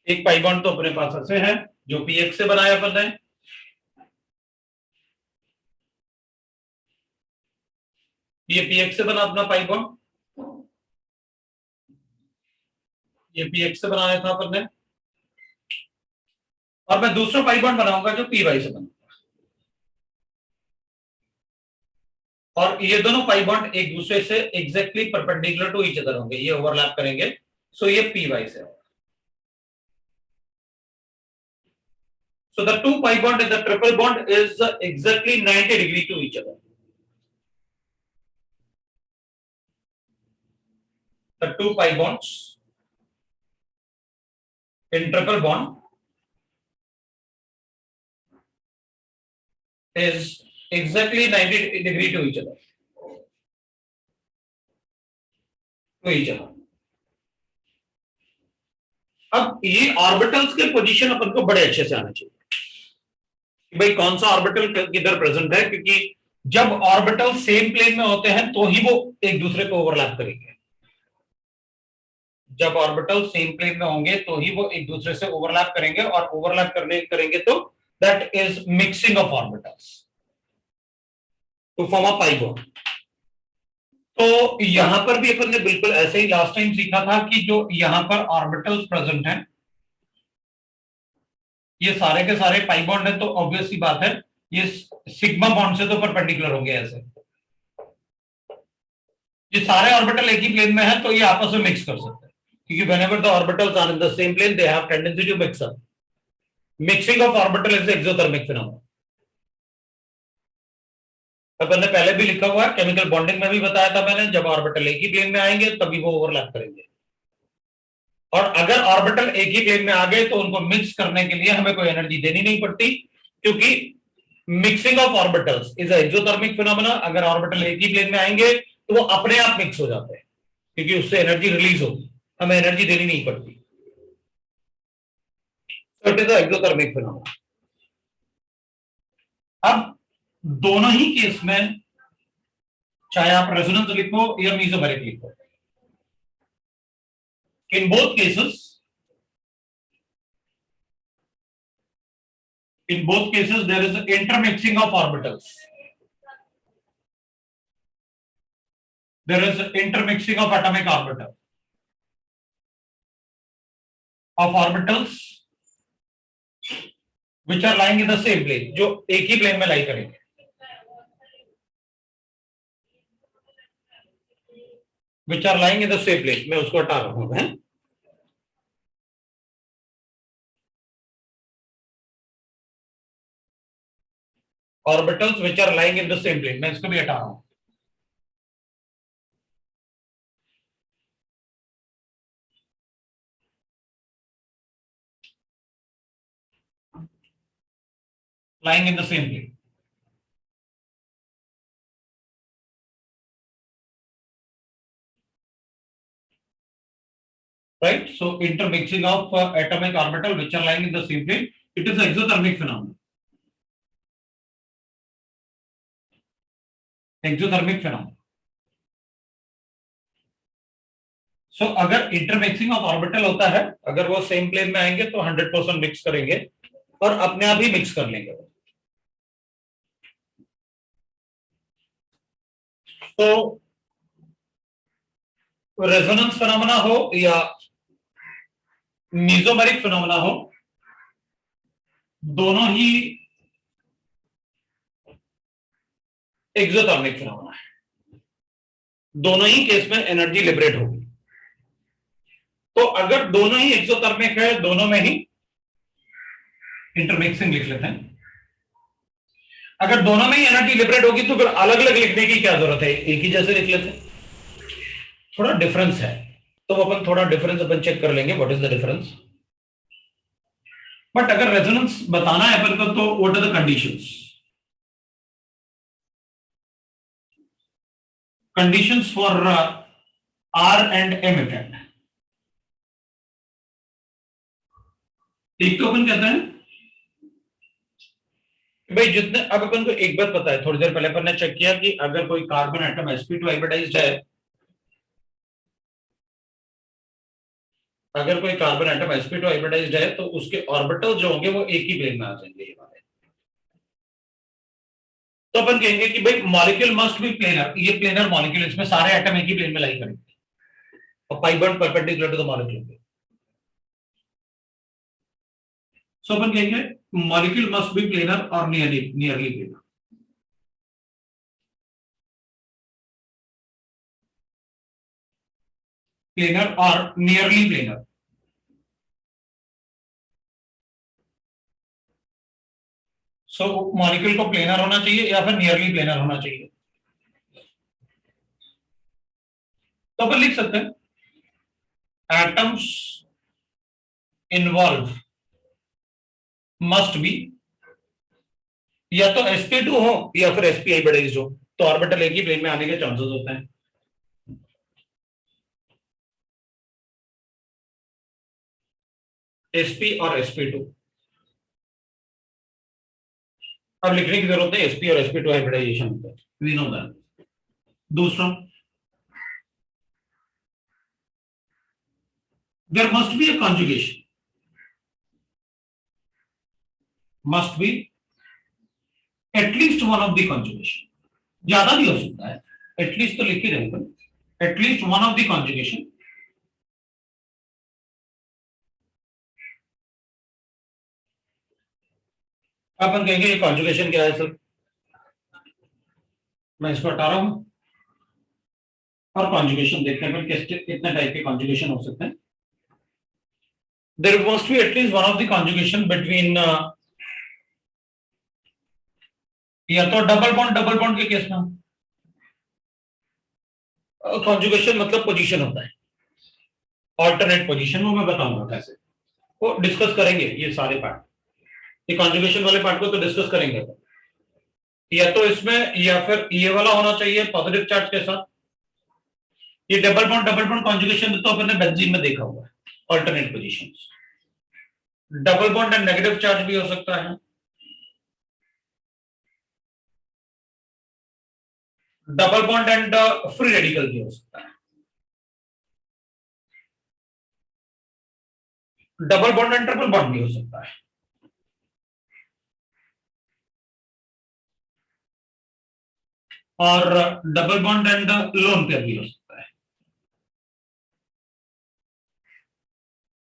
एक पाई बॉन्ड तो अपने पास ऐसे है जो पीएक्स से बनाया अपन ने, ये पीएक्स से बना अपना पाई बॉन्ड, ये पीएक्स से बनाया था अपन ने, और मैं दूसरा पाई बॉन्ड बनाऊंगा जो पी वाई से बना, और ये दोनों पाई बॉन्ड एक दूसरे से exactly perpendicular to each other होंगे, ये ओवरलैप करेंगे, सो ये पी वाई से होगा। So the two pi bond in the triple bond is exactly 90 degree to each other. The two pi bonds in triple bond is exactly 90 degree to each other. अब ये orbitals के position अपन को बड़े अच्छे से आने चाहिए कि भाई कौन सा ऑर्बिटल किधर प्रेजेंट है, क्योंकि जब ऑर्बिटल सेम प्लेन में होते हैं तो ही वो एक दूसरे को ओवरलैप करेंगे। जब ऑर्बिटल सेम प्लेन में होंगे तो ही वो एक दूसरे से ओवरलैप करेंगे, और ओवरलैप करेंगे तो that is mixing of orbitals to form a pi bond. तो यहां पर भी अपन ने बिल्कुल ऐसे ही लास्ट टाइम सीखा था कि जो यहां पर ऑर्बिटल्स प्रेजेंट हैं, ये सारे के सारे पाई बॉन्ड है, तो ऑब्वियस सी बात है ये सिग्मा बॉन्ड से तो परपेंडिकुलर होंगे ऐसे। ये सारे ऑर्बिटल एक ही प्लेन में है तो ये आपस में मिक्स कर सकते हैं, क्योंकि whenever the orbitals are in the same plane they have tendency to mix up. Mixing of orbital is exothermic phenomenon. अपन ने पहले भी लिखा हुआ है, केमिकल बॉन्डिंग में भी बताया था मैंने, जब ऑर्बिटल एक ही प्लेन में आएंगे तभी वो ओवरलैप करेंगे, और अगर ऑर्बिटल एक ही प्लेन में आ गए तो उनको मिक्स करने के लिए हमें कोई एनर्जी देनी नहीं पड़ती, क्योंकि mixing of orbitals is exothermic phenomena. अगर ऑर्बिटल एक ही प्लेन में आएंगे तो वो अपने आप मिक्स हो जाते हैं, क्योंकि उससे एनर्जी रिलीज होगी, हमें एनर्जी देनी नहीं पड़ती। It is exothermic phenomena. अब दोनों ही केस में, चाहे आप रेजोनेंस लिखो या मीसोबैरिक लिखो, in both cases there is intermixing of orbitals, there is intermixing of atomic orbital of orbitals which are lying in the same plane, जो एक ही प्लेन में लाई करेंगे। which are lying in the same plane, मैं उसको हटा रहा हूं है। Orbitals which are lying in the same plane, मैं इसको भी हटा रहा हूं। lying in the same plane, right? So intermixing of atomic orbital which are lying in the same plane, it is exothermic phenomenon, exothermic phenomenon. So अगर intermixing of orbital होता है, अगर वो सेम प्लेन में आएंगे तो 100% मिक्स करेंगे और अपने आप ही मिक्स कर लेंगे। तो रेजोनेंस फिनोमेना हो या मीसोबैरिक फिनोमेना हो, दोनों ही एक्सोथर्मिक फिनोमेना है, दोनों ही केस में एनर्जी लिबरेट होगी। तो अगर दोनों ही एक्सोथर्मिक है, दोनों में ही इंटरमिक्सिंग लिख लेते हैं। अगर दोनों में ही एनर्जी लिबरेट होगी तो फिर अलग अलग लिखने की क्या जरूरत है, एक ही जैसे लिख लेते हैं। थोड़ा डिफरेंस है तो अपन थोड़ा डिफरेंस अपन चेक कर लेंगे, what is the difference. But अगर रेजोनेंस बताना है अपन को तो what are the conditions, conditions for R and M effect. एक तो अपन कहते हैं भाई जितने, अब अपन को एक बात पता है, थोड़ी देर पहले अपन ने चेक किया कि अगर कोई कार्बन एटम sp2 हाइब्रिडाइज्ड है, अगर कोई कार्बन एटम sp2 हाइब्रिडाइज्ड है तो उसके ऑर्बिटल जो होंगे वो एक ही प्लेन में आ जाएंगे ये वाले। तो अपन कहेंगे कि भाई मॉलिक्यूल मस्ट बी प्लेनर, ये प्लेनर मॉलिक्यूल, इसमें सारे एटम एक ही प्लेन में लाई करेंगे और pi bond perpendicular to the molecule. So अपन कहेंगे मॉलिक्यूल मस्ट बी प्लेनर और नियरली प्लेनर। प्लेनर और नियरली प्लेनर। सो मॉलिक्यूल को प्लेनर होना चाहिए या फिर नियरली प्लेनर होना चाहिए। तो अपन लिख सकते हैं एटम्स इन्वॉल्व मस्ट बी या तो sp2 हो या फिर sp हाइब्रिडाइज्ड हो, तो ऑर्बिटल एक ही प्लेन में आने के चांसेस होते हैं। sp और sp2, अब लिखने की जरूरत है sp और sp2 हाइब्रिडाइजेशन होता है, वी नो दैट। दूसरा, there must be a conjugation, must be at least one of the conjugation, ज्यादा भी हो सकता है, एटलीस्ट तो लिख ही रहे हैं, at least one of the conjugation अपन कहेंगे ये कॉन्जुगेशन क्या है सर, मैं इसको हटा रहा हूं और कॉन्जुगेशन देखते हैं कितने टाइप के कॉन्जुगेशन हो सकते हैं। There must be at least one of the conjugation between, या तो डबल बॉन्ड के केस में कॉन्जुगेशन मतलब पोजीशन होता है, ऑल्टरनेट पोजीशन, वो मैं बताऊंगा कैसे, वो डिस्कस करेंगे ये सारे पार्ट, ये कॉन्जुगेशन वाले पार्ट को तो डिस्कस करेंगे। या तो इसमें या फिर ये वाला होना चाहिए पॉजिटिव चार्ज के साथ, ये डबल बॉन्ड कॉन्जुगेशन तो अपन ने बेंजीन में देखा हुआ है, alternate positions. Double bond and negative charge भी हो सकता है, double bond and free radical भी हो सकता है, double bond and triple bond भी हो सकता है, और double bond and lone pair भी हो सकता है।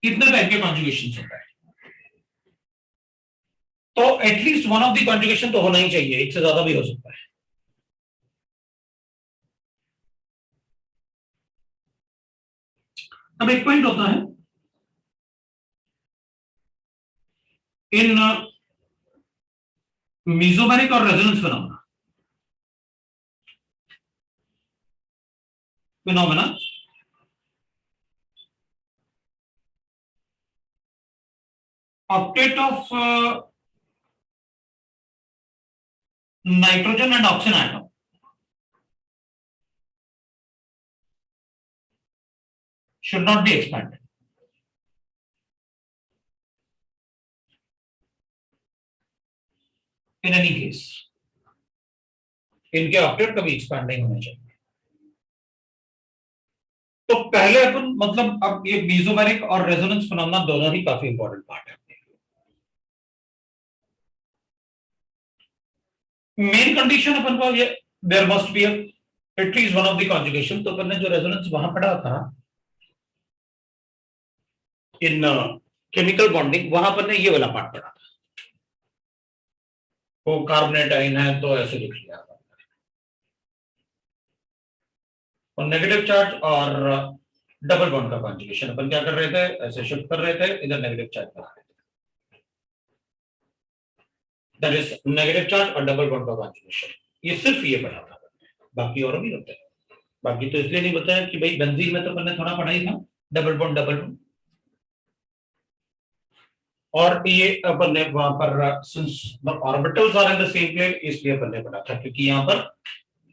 कितने टाइप के कॉन्जुगेशन होता है, तो at least one of the conjugation तो होना ही चाहिए, एक से ज्यादा भी हो सकता है। अब एक पॉइंट होता है इन मेसोमेरिक और resonance phenomena octet of nitrogen and oxygen atom should not be expanded. In any case, इनके ऑक्टेट कभी एक्सपैंड नहीं होने चाहिए। तो पहले अपन मतलब अब ये मेसोमेरिक और रेजोनेंस फिनोमेना दोनों ही काफी इंपॉर्टेंट पार्ट है। मेन कंडीशन अपन को ये there must be at least one of the conjugation, तो अपन ने जो रेजोनेंस वहां पढ़ा था इन केमिकल बॉन्डिंग, वहां पर ने ये वाला पार्ट पढ़ा था, वो कार्बोनेट आयन है तो ऐसे लिख लिया, और नेगेटिव चार्ज और डबल बॉन्ड का कॉन्जुगेशन अपन क्या कर रहे थे, ऐसे शिफ्ट कर रहे थे, इधर नेगेटिव चार्ज कर रहे थे, दैट इज नेगेटिव चार्ज और डबल बॉन्ड का कॉन्जुगेशन। ये सिर्फ ये पढ़ा था, बाकी और भी होता है, बाकी तो इसलिए नहीं बताया कि भाई बेंजीन में तो अपन ने थोड़ा पढ़ा ही था डबल बॉन्ड, और ये अपन ने वहां पर since the orbitals are in the same plane इसलिए अपन ने पढ़ा था, क्योंकि यहाँ पर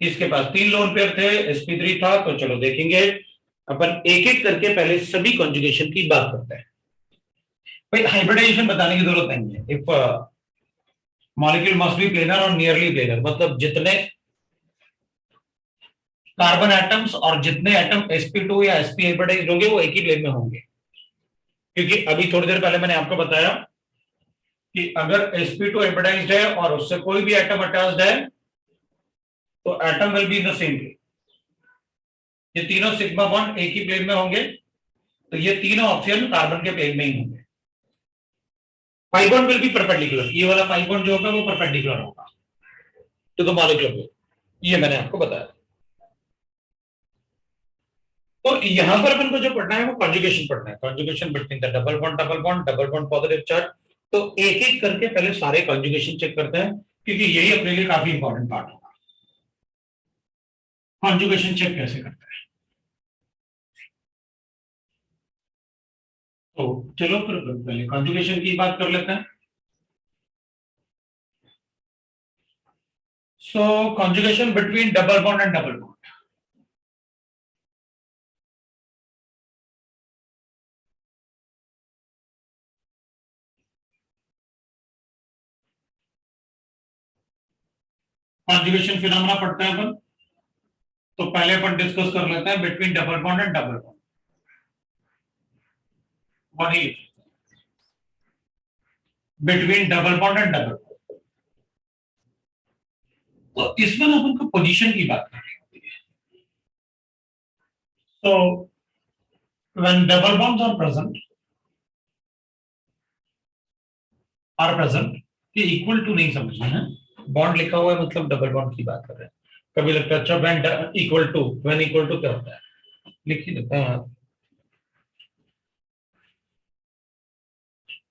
इसके पास 3 लोन पेयर थे, sp3 था। तो चलो देखेंगे अपन एक एक करके, पहले सभी कॉन्जुगेशन की बात करते हैं। भाई हाइब्रिडाइजेशन बताने की जरूरत नहीं है। If molecule must be planar और नियरली प्लेनर, मतलब जितने कार्बन एटम्स और जितने एटम sp2 या sp हाइब्रिडाइज्ड होंगे वो एक ही प्लेन में होंगे। क्योंकि अभी थोड़ी देर पहले मैंने आपको बताया कि अगर sp2 हाइब्रिडाइज्ड है और उससे कोई भी एटम अटैच्ड है तो atom will be in the same plane. ये तीनों सिग्मा बॉन्ड एक ही प्लेन में होंगे, तो ये तीनों ऑप्शन कार्बन के प्लेन में ही होंगे। पाई बॉन्ड विल बी परपेंडिकुलर, ये वाला पाई बॉन्ड जो होगा वो परपेंडिकुलर होगा टू द मॉलिक्यूल, ये मैंने आपको बताया। तो यहां पर अपन को जो पढ़ना है वो कॉन्जुगेशन पढ़ना है, conjugation between the double bond positive charge. तो एक एक करके पहले सारे कॉन्जुगेशन चेक करते हैं, क्योंकि यही अपने लिए काफी इंपॉर्टेंट पार्ट होगा। कॉन्जुगेशन चेक कैसे करते हैं, तो चलो फिर पहले कॉन्जुगेशन की बात कर लेते हैं। So conjugation between double bond and double bond. Conjugation phenomena पढ़ते हैं अपन, तो पहले अपन डिस्कस कर लेते हैं between double bond and double bond. वही between double bond and double bond, तो इसमें अपन को पोजीशन की बात करनी होती है। तो when double bonds are present, ये इक्वल टू नहीं समझना है, बॉन्ड लिखा हुआ है मतलब डबल बॉन्ड की बात कर रहे हैं। कभी लगता है अच्छा व्हेन इक्वल टू क्या होता है, लिख ही देते हैं।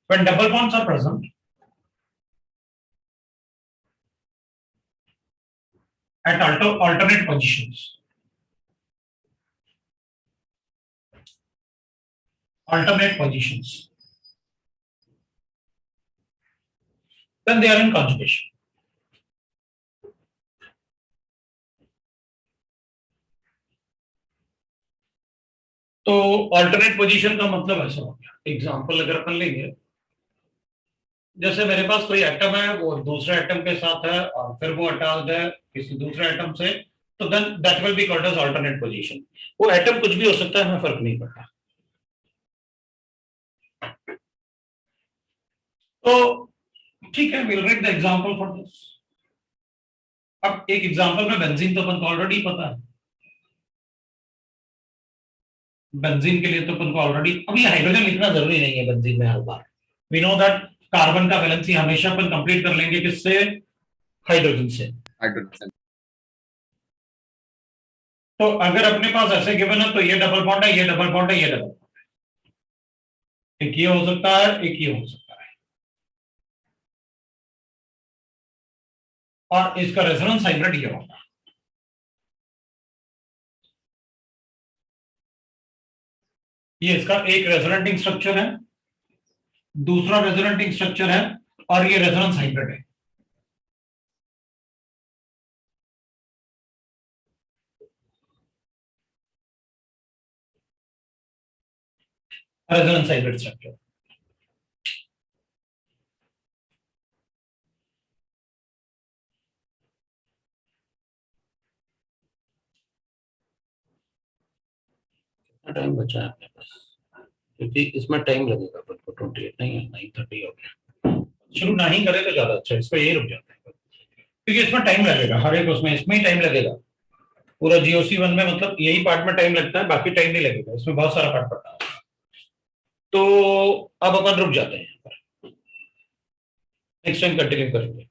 When double bonds are present at alternate positions, then they are in conjugation. तो alternate position का मतलब ऐसा हो गया, एग्जाम्पल अगर अपन लेंगे, जैसे मेरे पास कोई एटम है वो दूसरे एटम के साथ है और फिर वो अटैच्ड है किसी दूसरे एटम से, तो then that will be called as alternate position. वो एटम कुछ भी हो सकता है, हमें फर्क नहीं पड़ता। तो ठीक है, will write the example for this. अब एक एग्जांपल में बेंजीन तो अपन को ऑलरेडी पता है, बेंजीन के लिए तो अपन को ऑलरेडी, अभी हाइड्रोजन लिखना जरूरी नहीं है बेंजीन में हर बार। वी नो दैट कार्बन का वैलेंसी हमेशा अपन कंप्लीट कर लेंगे किससे, हाइड्रोजन से। तो अगर अपने पास ऐसे गिवन है तो ये डबल बॉन्ड है, ये डबल बॉन्ड है, ये डबल बॉन्ड है, एक ये हो सकता है, एक ये हो सकता है, और इसका रेजोनेंस हाइब्रिड ये होगा। ये इसका एक रेजोनेटिंग स्ट्रक्चर है, दूसरा रेजोनेटिंग स्ट्रक्चर है, और ये रेजोनेंस हाइब्रिड है। Resonance hybrid structure. टाइम बचा है अपने पास, क्योंकि इसमें टाइम लगेगा अपन को, 28 नहीं है, 9:30 हो गया। शुरू नहीं करे तो ज्यादा अच्छा है, इस पर यही रुक जाते हैं क्योंकि इसमें टाइम लगेगा, हर एक उसमें इसमें ही टाइम लगेगा। पूरा GOC1 में मतलब यही पार्ट में टाइम लगता है, बाकी टाइम नहीं लगेगा, इसमें बहुत सारा पार्ट पड़ता है। तो अब अपन रुक जाते हैं, नेक्स्ट टाइम कंटिन्यू करेंगे।